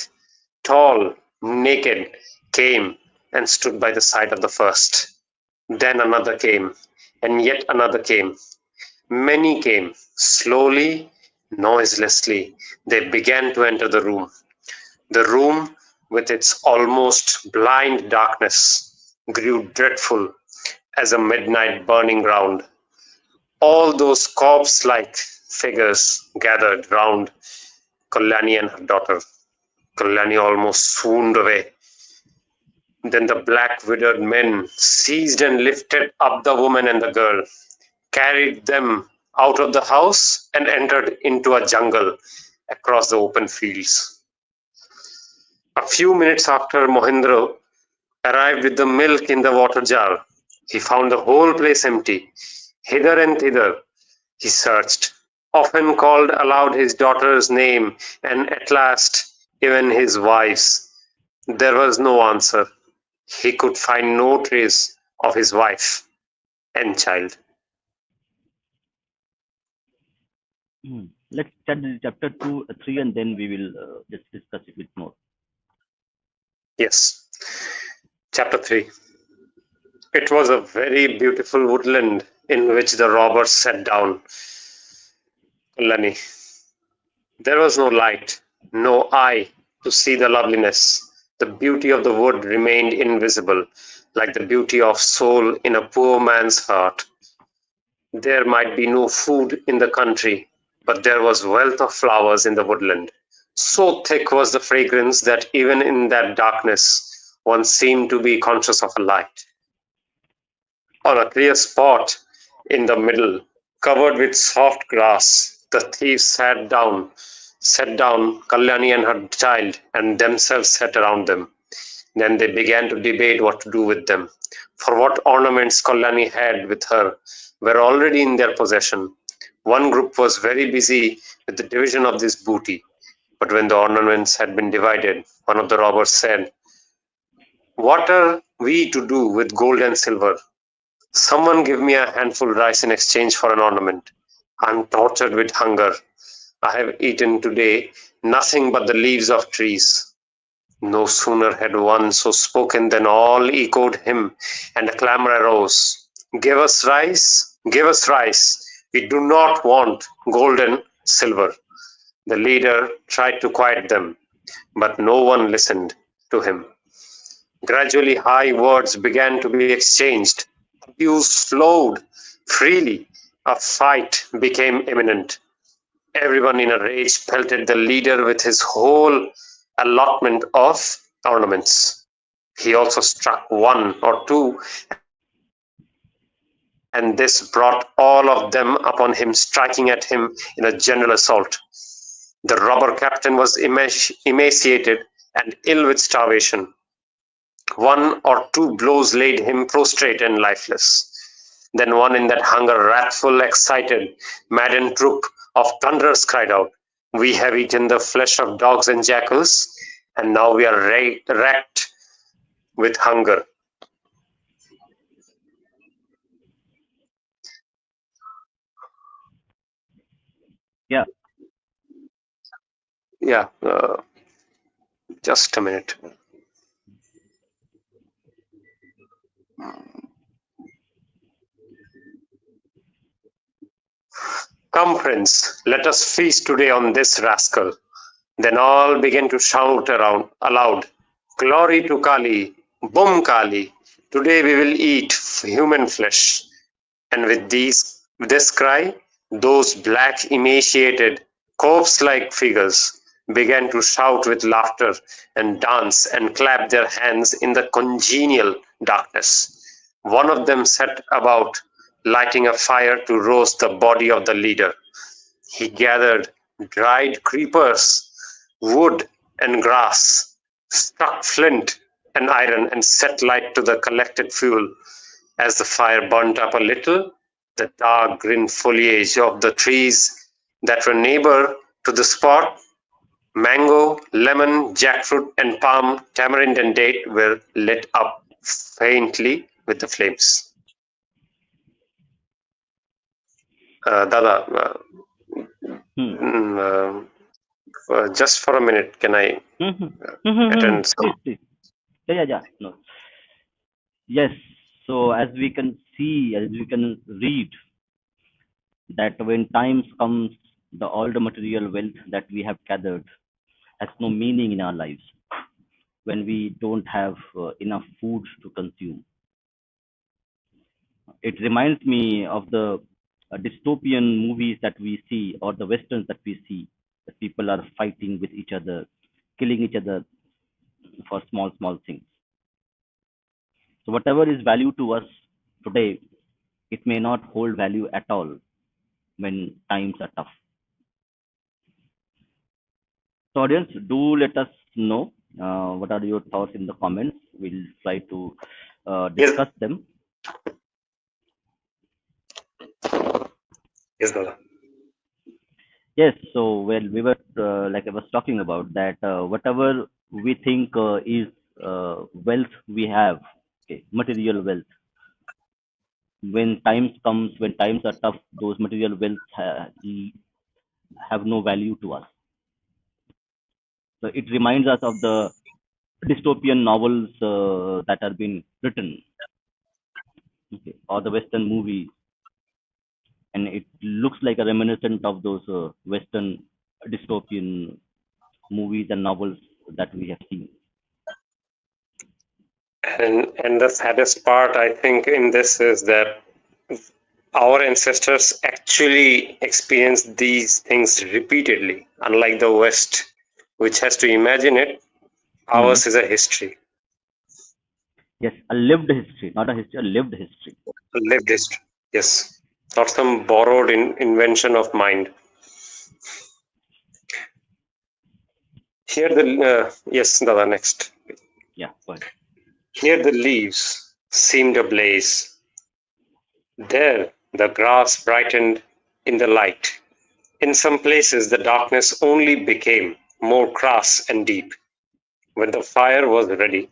tall, naked, came and stood by the side of the first. Then another came, and yet another came. Many came, slowly, noiselessly. They began to enter the room. The room, with its almost blind darkness, grew dreadful as a midnight burning ground. All those corpse like figures gathered round Kalyani and her daughter. Kalyani almost swooned away. Then the black withered men seized and lifted up the woman and the girl, carried them out of the house, and entered into a jungle across the open fields. A few minutes after Mohindro arrived with the milk in the water jar, he found the whole place empty. Hither and thither he searched, often called aloud his daughter's name, and at last even his wife's. There was no answer. He could find no trace of his wife and child. Let's start chapter 2, 3, and then we will just discuss it with more. Yes. Chapter 3. It was a very beautiful woodland in which the robbers sat down. Lani. There was no light, no eye to see the loveliness. The beauty of the wood remained invisible, like the beauty of soul in a poor man's heart. There might be no food in the country, but there was wealth of flowers in the woodland. So thick was the fragrance that even in that darkness one seemed to be conscious of a light. On a clear spot in the middle, covered with soft grass, the thieves sat down, Kalyani and her child, and themselves sat around them. Then they began to debate what to do with them, for what ornaments Kalyani had with her were already in their possession. One group was very busy with the division of this booty, but when the ornaments had been divided, one of the robbers said, "What are we to do with gold and silver? Someone give me a handful rice in exchange for an ornament. I'm tortured with hunger. I have eaten today nothing but the leaves of trees." No sooner had one so spoken than all echoed him, and a clamor arose. "Give us rice, give us rice. We do not want gold and silver." The leader tried to quiet them, but no one listened to him. Gradually, high words began to be exchanged. Abuse flowed freely. A fight became imminent. Everyone in a rage pelted the leader with his whole allotment of ornaments. He also struck one or two, and this brought all of them upon him, striking at him in a general assault. The robber captain was emaciated and ill with starvation. One or two blows laid him prostrate and lifeless. Then one in that hunger, wrathful, excited, maddened troop of thunderers cried out, "We have eaten the flesh of dogs and jackals, and now we are racked with hunger." Yeah, Yeah, just a minute. "Come, friends, let us feast today on this rascal." Then all began to shout around aloud, "Glory to Kali! Bum Kali! Today we will eat human flesh." And with this cry, those black, emaciated, corpse-like figures began to shout with laughter and dance and clap their hands in the congenial darkness. One of them set about lighting a fire to roast the body of the leader. He gathered dried creepers, wood, and grass, struck flint and iron, and set light to the collected fuel. As the fire burnt up a little, the dark green foliage of the trees that were neighbor to the spot, mango, lemon, jackfruit, and palm, tamarind, and date, were lit up faintly with the flames. Dada, Hmm. just for a minute, can I attend some? Please, please. Yeah, yeah, yeah. No. Yes. So as we can see, as we can read, that when times comes, the all the material wealth that we have gathered has no meaning in our lives. When we don't have enough food to consume, it reminds me of the dystopian movies that we see, or the westerns that we see, that people are fighting with each other, killing each other for small small things. So whatever is value to us today, it may not hold value at all when times are tough. So audience, do let us know what are your thoughts in the comments. We'll try to Yes, discuss them. yes, Dada. Yes, so well, we were like I was talking about that whatever we think is wealth we have, okay, material wealth. When times comes, when times are tough, those material wealth have no value to us. So it reminds us of the dystopian novels that are being written, okay, or the Western movies, and it looks like a reminiscent of those Western dystopian movies and novels that we have seen. And the saddest part, I think, in this is that our ancestors actually experienced these things repeatedly, unlike the West, which has to imagine it. Hmm. Ours is a history, Yes, a lived history, not a history, a lived history. a lived history. Yes, not some borrowed invention of mind. Here, yes, Dada, next. Yeah, but Here, the leaves seemed ablaze. There, the grass brightened in the light. In some places, the darkness only became more crass and deep. When the fire was ready,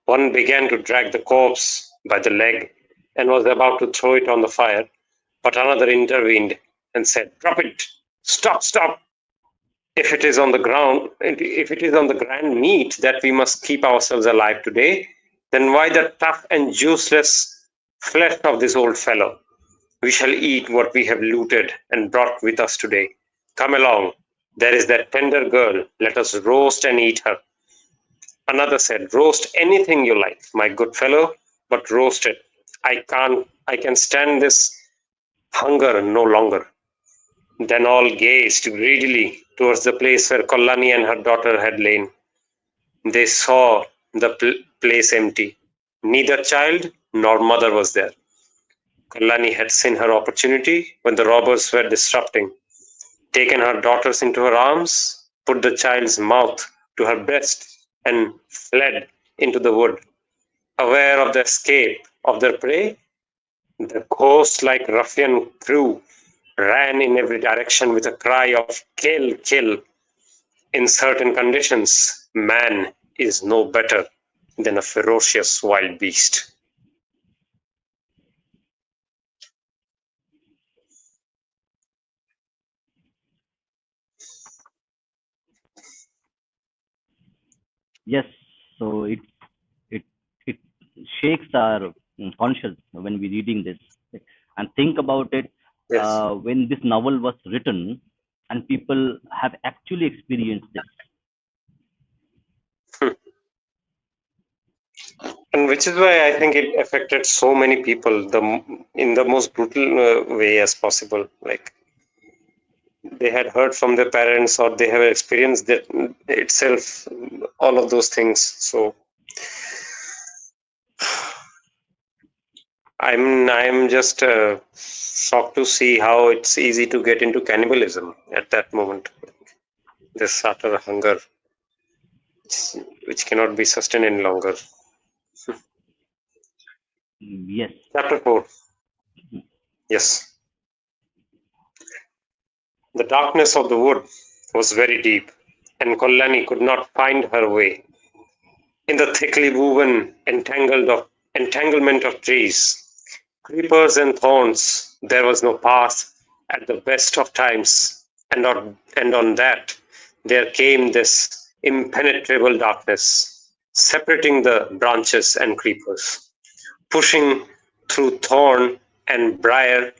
one began to drag the corpse by the leg and was about to throw it on the fire, but another intervened and said, "Drop it! Stop, stop! If it is on the ground, if it is on the grand meat that we must keep ourselves alive today, then why the tough and juiceless flesh of this old fellow? We shall eat what we have looted and brought with us today. Come along, there is that tender girl, let us roast and eat her." Another said, "Roast anything you like, my good fellow, but roast it. I can stand this hunger no longer." Then all gazed greedily towards the place where Kollani and her daughter had lain. They saw the place empty. Neither child nor mother was there. Kollani had seen her opportunity when the robbers were disrupting, taken her daughters into her arms, put the child's mouth to her breast, and fled into the wood. Aware of the escape of their prey, the ghost like ruffian crew ran in every direction with a cry of "Kill, kill." In certain conditions, man is no better than a ferocious wild beast. yes, so it it shakes our conscience when we reading this. And think about it, Yes. when this novel was written, and people have actually experienced this. And which is why I think it affected so many people in the most brutal way as possible. Like they had heard from their parents or they have experienced that itself, all of those things. So I'm just shocked to see how it's easy to get into cannibalism at that moment. This utter hunger, which cannot be sustained any longer. Yes. Chapter 4. Yes. The darkness of the wood was very deep, and Kollani could not find her way. In the thickly woven entanglement of trees, creepers and thorns, there was no path, at the best of times, and on that there came this impenetrable darkness, separating the branches and creepers. Pushing through thorn and briar,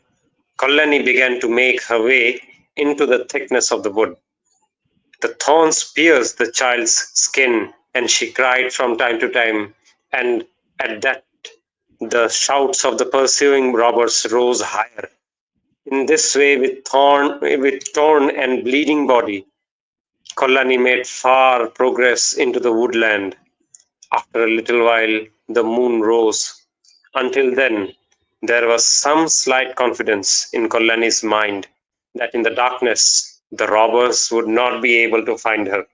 Kalyani began to make her way into the thickness of the wood. The thorns pierced the child's skin, and she cried from time to time, and at that the shouts of the pursuing robbers rose higher. In this way, with torn and bleeding body, Kalyani made far progress into the woodland. After a little while, the moon rose. Until then, there was some slight confidence in Kalyani's mind that in the darkness the robbers would not be able to find her,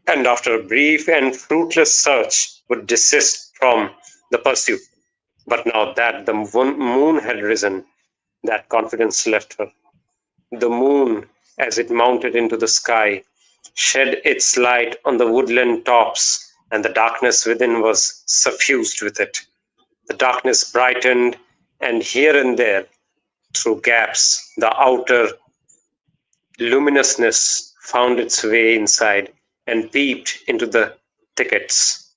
and after a brief and fruitless search would desist from the pursuit. But now that the moon had risen, that confidence left her. The moon, as it mounted into the sky, shed its light on the woodland tops, and the darkness within was suffused with it. The darkness brightened, and here and there, through gaps, the outer luminousness found its way inside and peeped into the thickets.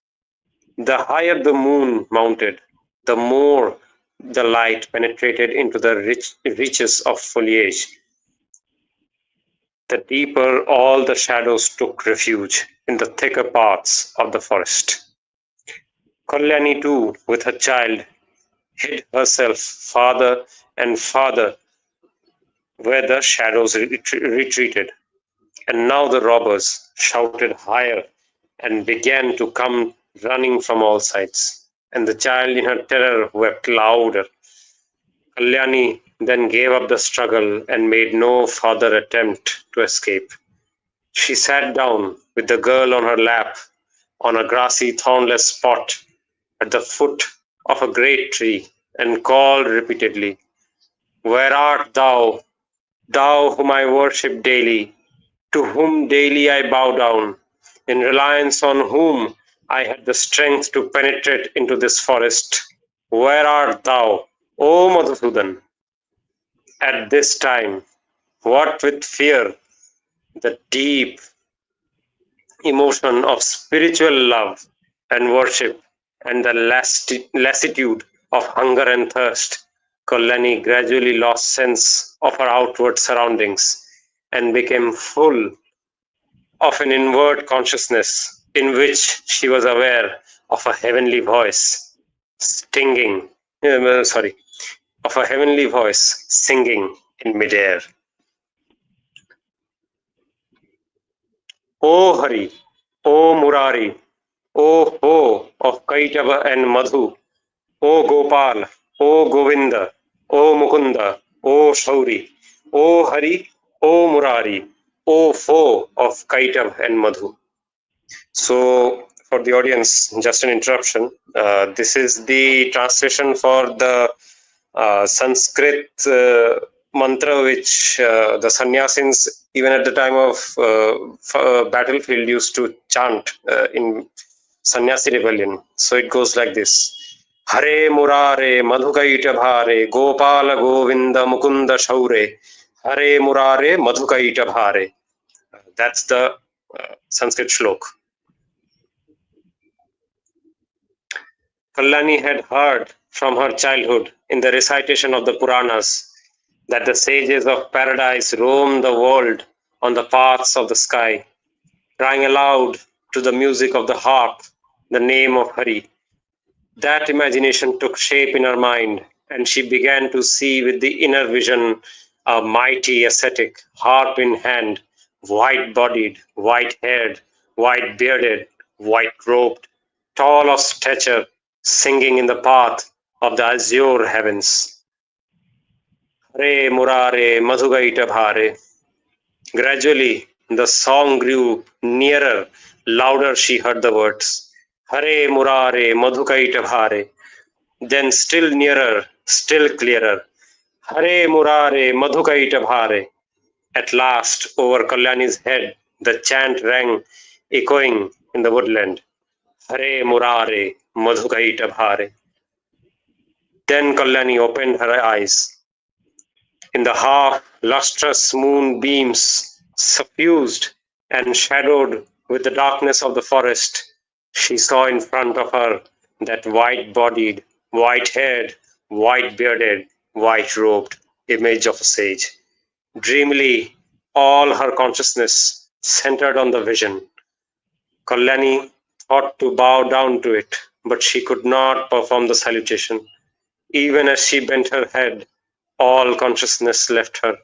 The higher the moon mounted, the more the light penetrated into the reaches of foliage, the deeper all the shadows took refuge in the thicker parts of the forest. Kalyani, too, with her child, hid herself farther and farther where the shadows retreated. And now the robbers shouted higher and began to come running from all sides. And the child, in her terror, wept louder. Kalyani then gave up the struggle and made no further attempt to escape. She sat down with the girl on her lap on a grassy, thornless spot at the foot of a great tree and called repeatedly, "Where art thou, thou whom I worship daily, to whom daily I bow down, in reliance on whom I had the strength to penetrate into this forest? Where art thou, O Madhusudan?" At this time, what with fear, the deep emotion of spiritual love and worship, and the lassitude of hunger and thirst, Kalyani gradually lost sense of her outward surroundings and became full of an inward consciousness in which she was aware of a heavenly voice stinging, sorry, of a heavenly voice singing in midair. O Hari, O Murari, O Ho of Kaitava and Madhu, O Gopal, O Govinda, O Mukunda, O Shauri, O Hari, O Murari, O Fo of Kaitav and Madhu. So, for the audience, just an interruption. This is the translation for the Sanskrit mantra which the sannyasins, even at the time of battlefield, used to chant in sannyasi rebellion. So it goes like this: Hare Murare Madhukaita Bhare Gopala Govinda Mukunda Shaure Hare Murare Madhukaita Bhare. That's the Sanskrit shlok. Kalyani had heard from her childhood in the recitation of the Puranas that the sages of paradise roam the world on the paths of the sky, crying aloud to the music of the harp the name of Hari. That imagination took shape in her mind, and she began to see with the inner vision a mighty ascetic, harp in hand, white bodied, white haired, white bearded, white robed, tall of stature, singing in the path of the azure heavens. Hare Murare Madhugaita Bhare. Gradually, the song grew nearer, louder she heard the words. Hare Murare Madhukaita Bhare. Then still nearer, still clearer. Hare Murare Madhukaita Bhare. At last, over Kalyani's head, the chant rang, echoing in the woodland. Hare Murare Madhukaita Bhare. Then Kalyani opened her eyes. In the half lustrous moonbeams, suffused and shadowed with the darkness of the forest, she saw in front of her that white bodied, white haired, white bearded, white robed image of a sage. Dreamily, all her consciousness centered on the vision. Kalyani thought to bow down to it, but she could not perform the salutation. Even as she bent her head, all consciousness left her,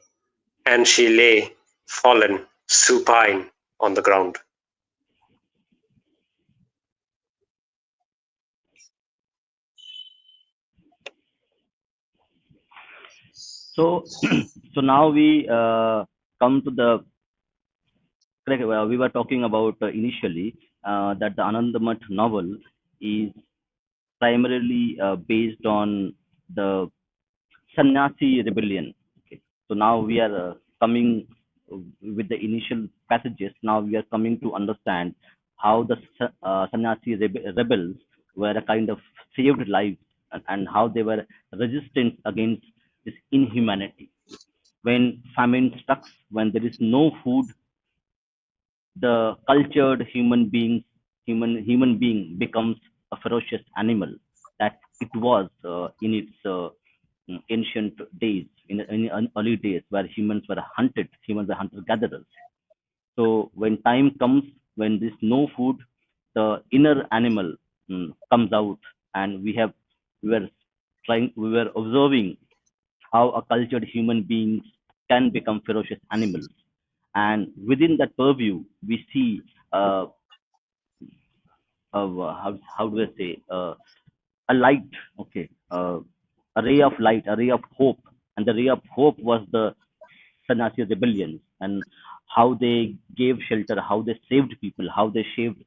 and she lay, fallen, supine, on the ground. So, so now we come to the correct. We were talking about initially that the Anandamath novel is primarily based on the Sannyasi rebellion. Okay. So now we are coming with the initial passages. Now we are coming to understand how the Sannyasi rebels were a kind of saved lives, and how they were resistant against this inhumanity. When famine strikes, when there is no food, the cultured human being becomes a ferocious animal that it was in its ancient days, in early days, where humans were hunter gatherers. So when time comes, when there's no food, the inner animal comes out, and we were we were observing how a cultured human beings can become ferocious animals. And within that purview, we see how do I say, a light, okay, a ray of light, a ray of hope, and the ray of hope was the Sannyasi rebellions, and how they gave shelter, how they saved people, how they saved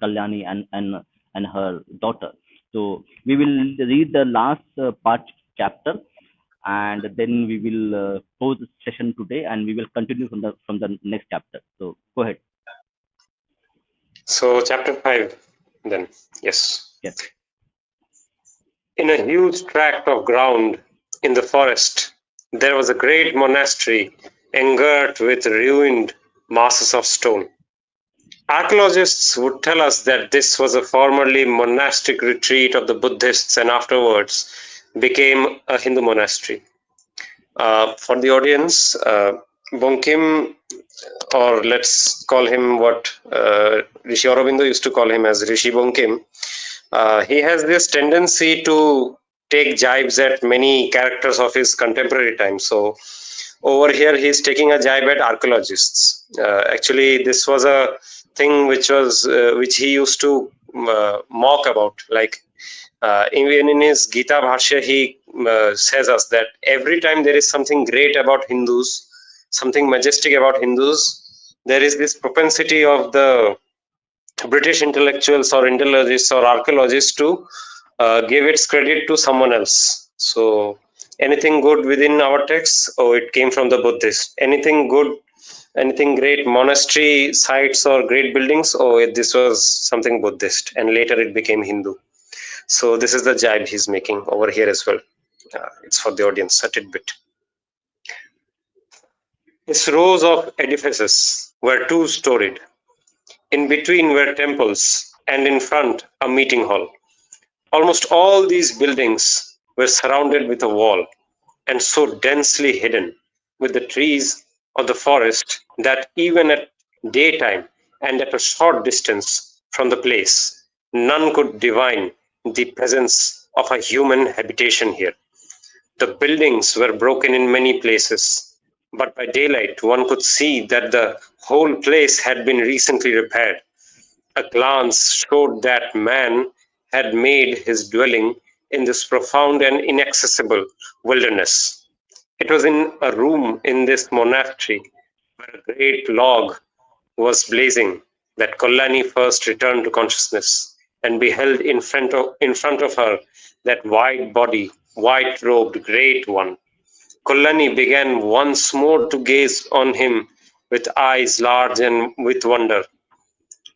Kalyani and her daughter. So we will read the last part chapter, and then we will close the session today, and we will continue from the next chapter. So go ahead. So, chapter 5, then. Yes. Yes. In a huge tract of ground in the forest, there was a great monastery engirt with ruined masses of stone. Archaeologists would tell us that this was a formerly monastic retreat of the Buddhists and afterwards became a Hindu monastery. For the audience, Bonkim, or let's call him what Rishi Aurobindo used to call him as Rishi Bonkim, he has this tendency to take jibes at many characters of his contemporary time. So over here, he's taking a jibe at archaeologists. Actually, this was a thing which he used to mock about. Like even in his Gita Bhashya, he says us that every time there is something great about Hindus, something majestic about Hindus, there is this propensity of the British intellectuals or intellectualists or archaeologists to give its credit to someone else. So anything good within our texts, oh, it came from the Buddhists. Anything good, anything great, monastery sites or great buildings, oh, this was something Buddhist, and later it became Hindu. So this is the jibe he's making over here as well. It's for the audience, a tidbit. His rows of edifices were two-storied. In between were temples, and in front a meeting hall. Almost all these buildings were surrounded with a wall, and so densely hidden with the trees of the forest that even at daytime and at a short distance from the place, none could divine the presence of a human habitation here. The buildings were broken in many places, but by daylight one could see that the whole place had been recently repaired. A glance showed that man had made his dwelling in this profound and inaccessible wilderness. It was in a room in this monastery where a great log was blazing that Kollani first returned to consciousness and beheld in front of her that white body, white robed great one. Kollani began once more to gaze on him with eyes large and with wonder.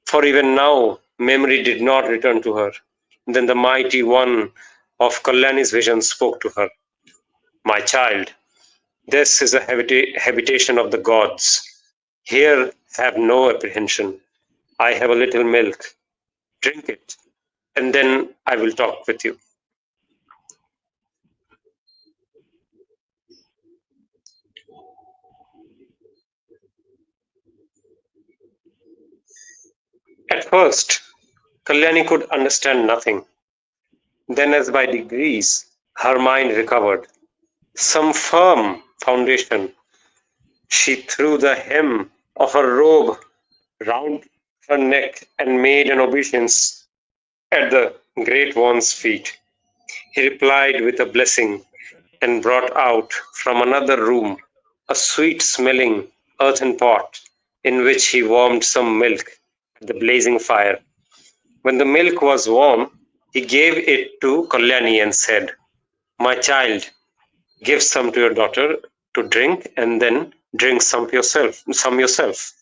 For even now, memory did not return to her. Then the mighty one of Kalyani's vision spoke to her. My child, This is a habitation of the gods. Here have no apprehension. I have a little milk. Drink it, and then I will talk with you. At first, Kalyani could understand nothing. Then, as by degrees, her mind recovered some firm foundation, she threw the hem of her robe round her neck and made an obeisance at the great one's feet. He replied with a blessing and brought out from another room a sweet smelling earthen pot in which he warmed some milk at the blazing fire. When the milk was warm, he gave it to Kalyani and said, "My child, give some to your daughter to drink and then drink some yourself.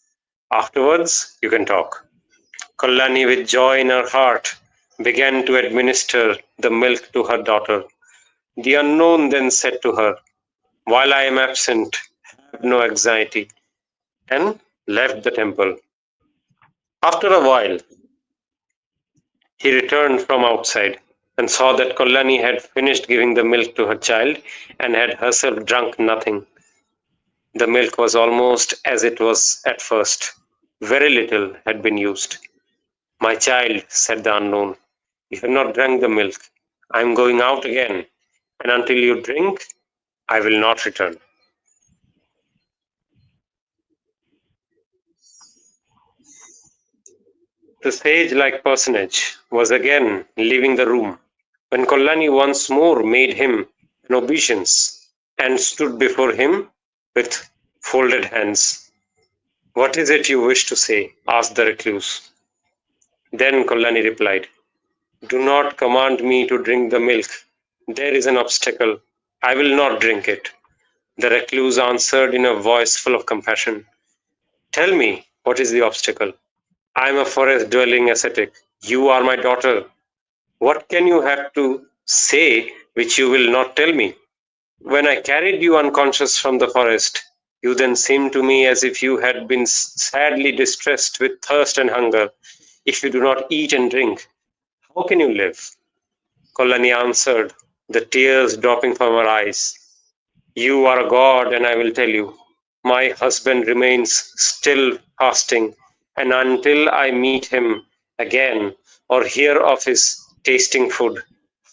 Afterwards, you can talk." Kalyani, with joy in her heart, began to administer the milk to her daughter. The unknown then said to her, "While I am absent, have no anxiety," and left the temple. After a while, he returned from outside and saw that Kalyani had finished giving the milk to her child and had herself drunk nothing. The milk was almost as it was at first. Very little had been used. "My child," said the unknown, "you have not drank the milk. I am going out again, and until you drink, I will not return." The sage like personage was again leaving the room when Kolani once more made him an obeisance and stood before him with folded hands. "What is it you wish to say?" asked the recluse. Then Kolani replied, "Do not command me to drink the milk. There is an obstacle. I will not drink it." The recluse answered in a voice full of compassion, "Tell me, what is the obstacle? I am a forest dwelling ascetic. You are my daughter. What can you have to say which you will not tell me? When I carried you unconscious from the forest, you then seemed to me as if you had been sadly distressed with thirst and hunger. If you do not eat and drink, how can you live?" Kolani answered, the tears dropping from her eyes, "You are a god, and I will tell you. My husband remains still fasting, and until I meet him again or hear of his tasting food,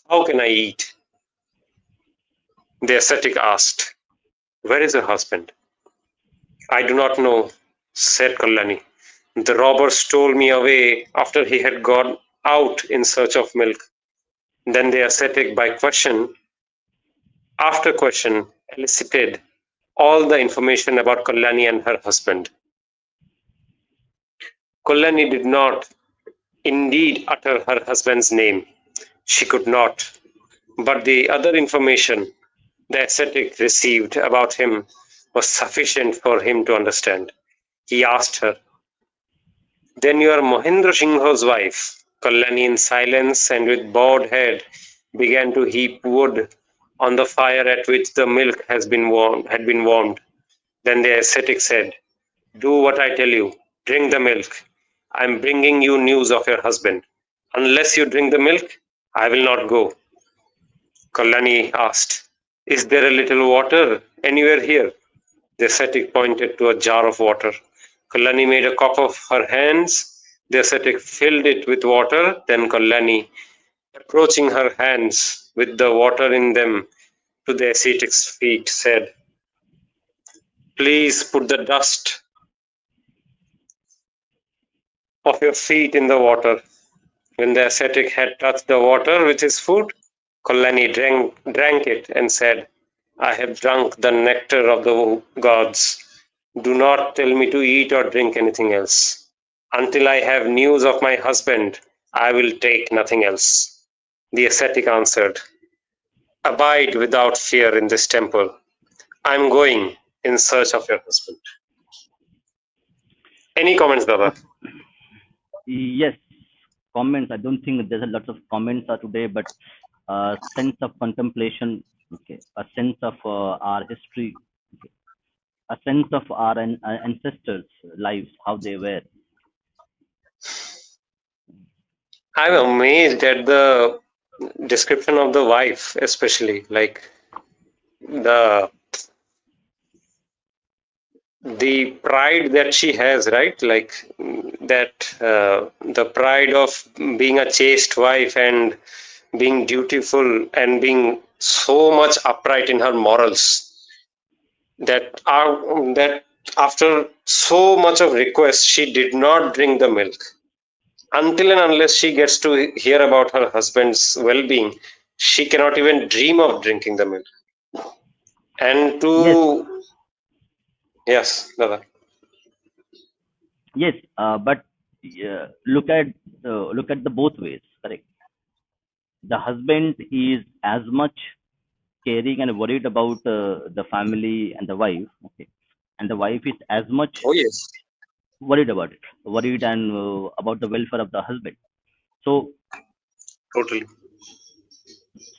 how can I eat?" The ascetic asked, "Where is your husband?" "I do not know," said Kalani. "The robber stole me away after he had gone out in search of milk." Then the ascetic, by question after question, elicited all the information about Kalyani and her husband. Kalyani did not indeed utter her husband's name. She could not. But the other information the ascetic received about him was sufficient for him to understand. He asked her, "Then you are Mohendra Singho's wife?" Kalyani, in silence and with bowed head, began to heap wood on the fire at which the milk had been warmed. Then the ascetic said, "Do what I tell you. Drink the milk. I am bringing you news of your husband. Unless you drink the milk, I will not go." Kalyani asked, "Is there a little water anywhere here?" The ascetic pointed to a jar of water. Kalyani made a cup of her hands. The ascetic filled it with water. Then Kalyani, approaching her hands with the water in them to the ascetic's feet, said, "Please put the dust of your feet in the water." When the ascetic had touched the water with his foot, Kalyani drank it and said, "I have drunk the nectar of the gods. Do not tell me to eat or drink anything else. Until I have news of my husband, I will take nothing else." The ascetic answered, "Abide without fear in this temple. I am going in search of your husband." Any comments, Dada? Okay. Yes, comments. I don't think there's a lot of comments today, but sense of contemplation, okay, a sense of our history. Okay. A sense of our ancestors' lives, how they were. I'm amazed at the description of the wife, especially like the the pride that she has, right? Like that the pride of being a chaste wife and being dutiful and being so much upright in her morals that after so much of request she did not drink the milk until and unless she gets to hear about her husband's well-being. She cannot even dream of drinking the milk. And Yes, to yes, Dada. yes, but look at the both ways. Correct. The husband is as much caring and worried about the family and the wife. Okay, and the wife is as much Oh yes, worried about it, worried and about the welfare of the husband. So, totally.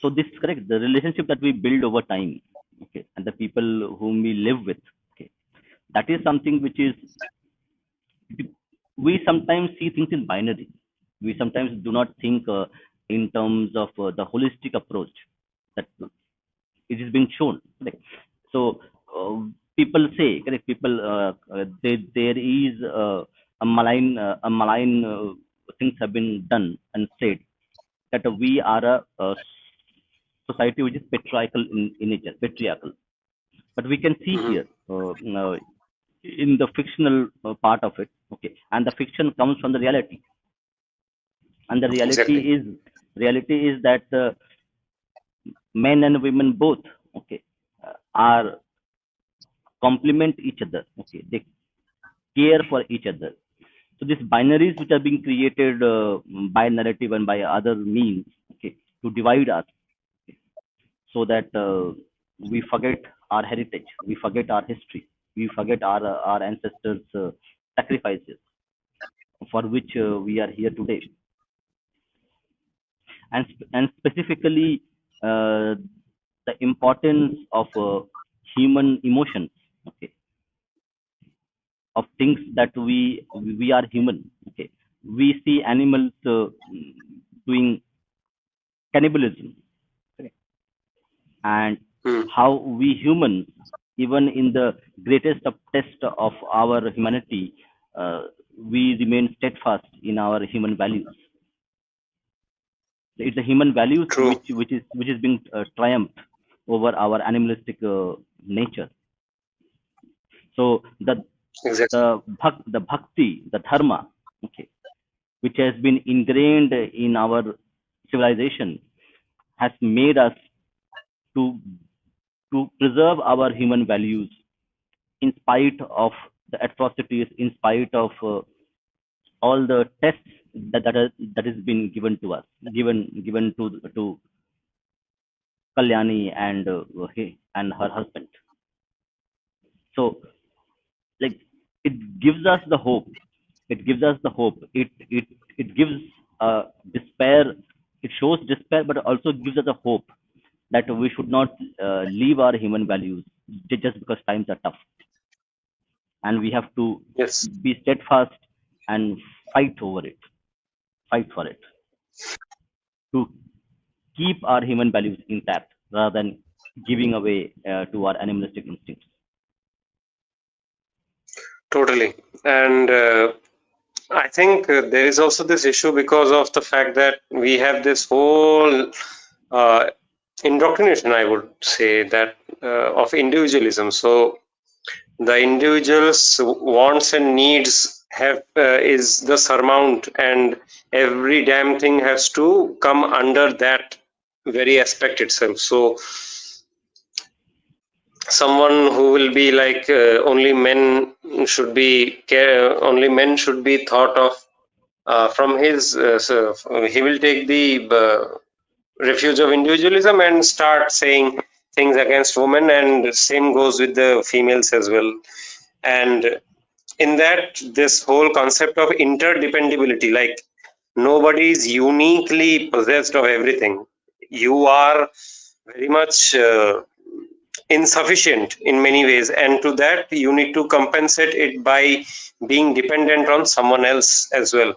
so this is correct. The relationship that we build over time, okay, and the people whom we live with, okay, that is something which is we sometimes see things in binary. We sometimes do not think in terms of the holistic approach that it is being shown. Correct. So people say, correct, people there is a malign things have been done and said that we are a society which is patriarchal in nature, patriarchal. But we can see Hmm. here in the fictional part of it, okay, and the fiction comes from the reality, and the Exactly. reality is that men and women both, okay, are complement each other. Okay, they care for each other. So these binaries which are being created by narrative and by other means, okay, to divide us, okay, so that we forget our heritage, we forget our history, we forget our ancestors' sacrifices for which we are here today, and specifically uh, the importance of human emotions, okay, of things that we are human. Okay, we see animals doing cannibalism, okay, and Hmm. how we humans, even in the greatest of test of our humanity, uh, we remain steadfast in our human values. It's the human values True. which is being triumphed over our animalistic nature. So Exactly. the bhakti, the dharma, okay, which has been ingrained in our civilization, has made us to preserve our human values in spite of the atrocities, in spite of all the tests that has been given to us, given to Kalyani and and her husband. So, like, it gives us the hope. It gives us the hope. It gives despair. It shows despair, but also gives us a hope that we should not leave our human values just because times are tough, and we have to Yes. be steadfast and fight over it, fight for it, to keep our human values intact rather than giving away to our animalistic instincts. Totally. And I think there is also this issue because of the fact that we have this whole uh, indoctrination, I would say, that of individualism. So the individual's wants and needs have is the surmount, and every damn thing has to come under that very aspect itself. So someone who will be like only men should be thought of from his he will take the refuge of individualism and start saying things against women, and same goes with the females as well. And in that, this whole concept of interdependability, like nobody is uniquely possessed of everything. You are very much insufficient in many ways, and to that you need to compensate it by being dependent on someone else as well.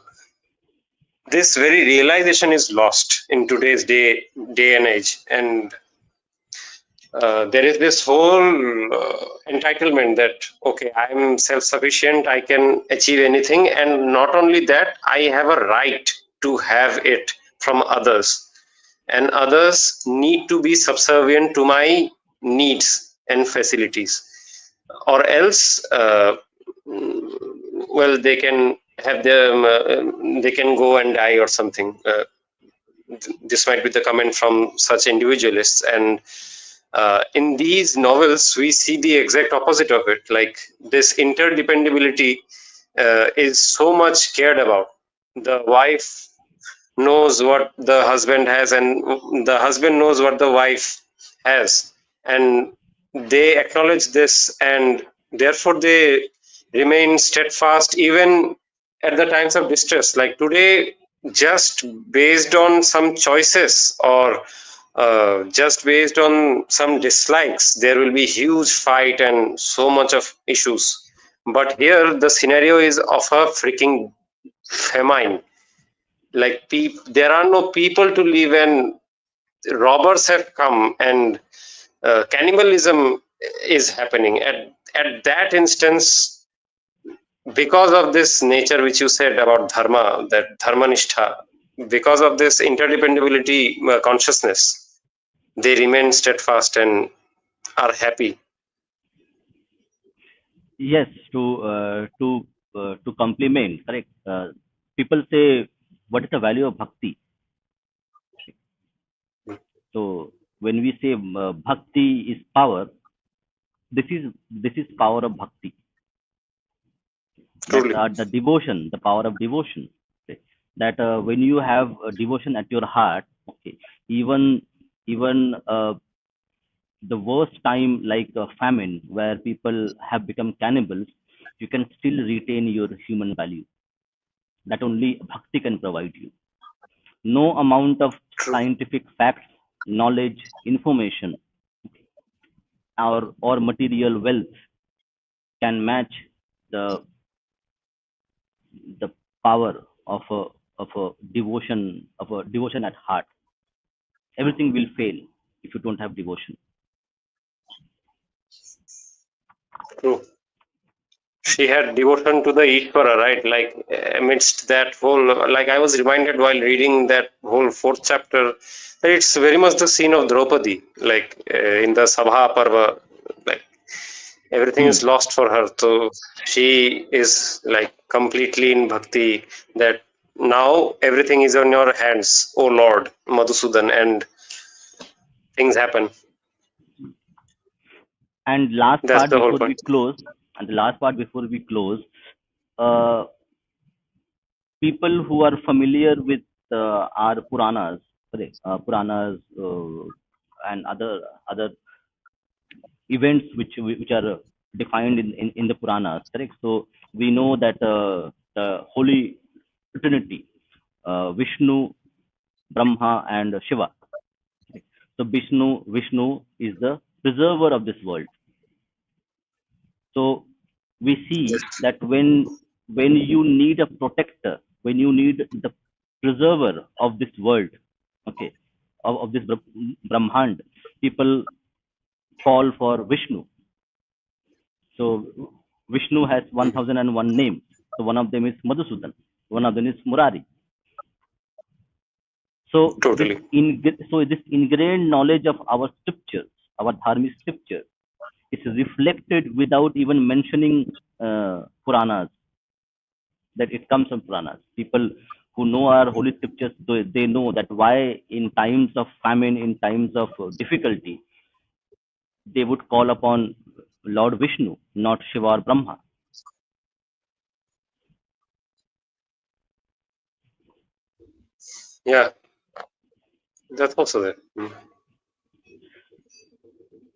This very realization is lost in today's day and age, and there is this whole entitlement that okay, I'm self-sufficient, I can achieve anything, and not only that, I have a right to have it from others, and others need to be subservient to my needs and facilities, or else well, they can have them they can go and die or something. This might be the comment from such individualists, and in these novels we see the exact opposite of it. Like, this interdependability is so much cared about. The wife knows what the husband has, and the husband knows what the wife has, and they acknowledge this, and therefore they remain steadfast even at the times of distress. Like today, just based on some choices, or just based on some dislikes, there will be huge fight and so much of issues. But here the scenario is of a freaking famine. Like, there are no people to live, and robbers have come, and cannibalism is happening at that instance. Because of this nature which you said about dharma, that dharmanishtha, because of this interdependability consciousness, they remain steadfast and are happy. Yes, to complement, correct. People say, what is the value of bhakti? So when we say bhakti is power, this is power of bhakti. That Truly the devotion, the power of devotion. Okay. That when you have devotion at your heart, okay, even the worst time like a famine where people have become cannibals, you can still retain your human value. That only bhakti can provide you. No amount of true. scientific facts, knowledge, information, or material wealth can match the the power of a devotion at heart. Everything will fail if you don't have devotion. True. She had devotion to the Ishvara, right? Like, amidst that whole, like, I was reminded while reading that whole fourth chapter that it's very much the scene of Draupadi, like in the Sabha Parva, like everything Hmm. is lost for her. So she is like completely in bhakti, that now everything is on your hands, oh Lord Madhusudan, and things happen. And last That's part the whole before we point. close, and the last part before we close, uh, people who are familiar with our Puranas, correct, Puranas and other events which are defined in the Puranas, correct. So we know that the Holy Trinity, Vishnu, Brahma, and Shiva. Correct? So Vishnu is the preserver of this world. So we see that when you need a protector, when you need the preserver of this world, okay, of this Brahmand, people call for Vishnu. So Vishnu has Mhm. 1001 names. So one of them is Madhusudan, one of them is Murari. So Totally. this ingrained knowledge of our scriptures, our dharmic scriptures, is reflected without even mentioning Puranas, that it comes from Puranas. People who know our holy scriptures, they know that why in times of famine, in times of difficulty, they would call upon Lord Vishnu, not Shiva or Brahma. Yeah, that's also there. Mm.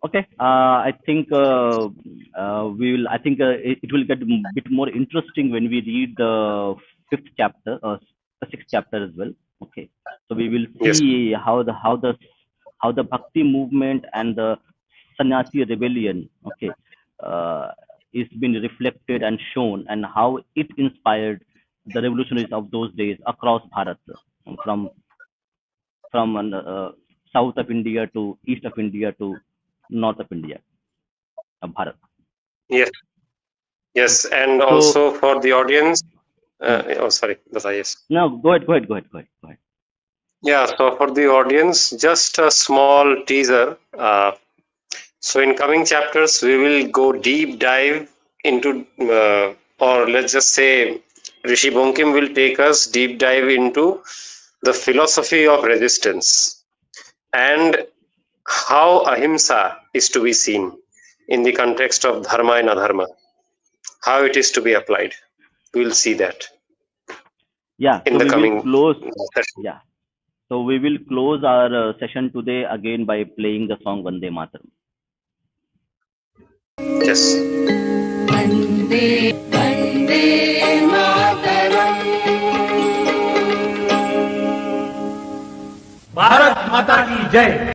Okay, I think we will. I think it will get a bit more interesting when we read the fifth chapter or the sixth chapter as well. Okay, so we will Yes. see how the bhakti movement and the sannyasi rebellion, okay, uh, is been reflected and shown, and how it inspired the revolutionaries of those days across Bharat, from south of India to east of India to north of India, of Bharat. Yes, yes, and So, also for the audience. hmm, Oh, sorry, Dasa, yes. now go ahead. Yeah, so for the audience, just a small teaser. So in coming chapters, we will go deep dive into, or let's just say, Rishi Bonkim will take us deep dive into the philosophy of resistance and how ahimsa is to be seen in the context of dharma and adharma, how it is to be applied. We'll see that Yeah, in so the we will coming close. session. Yeah, so we will close our session today again by playing the song Vande Mataram. Yes. Vande Mataram. Bharat माता की जय।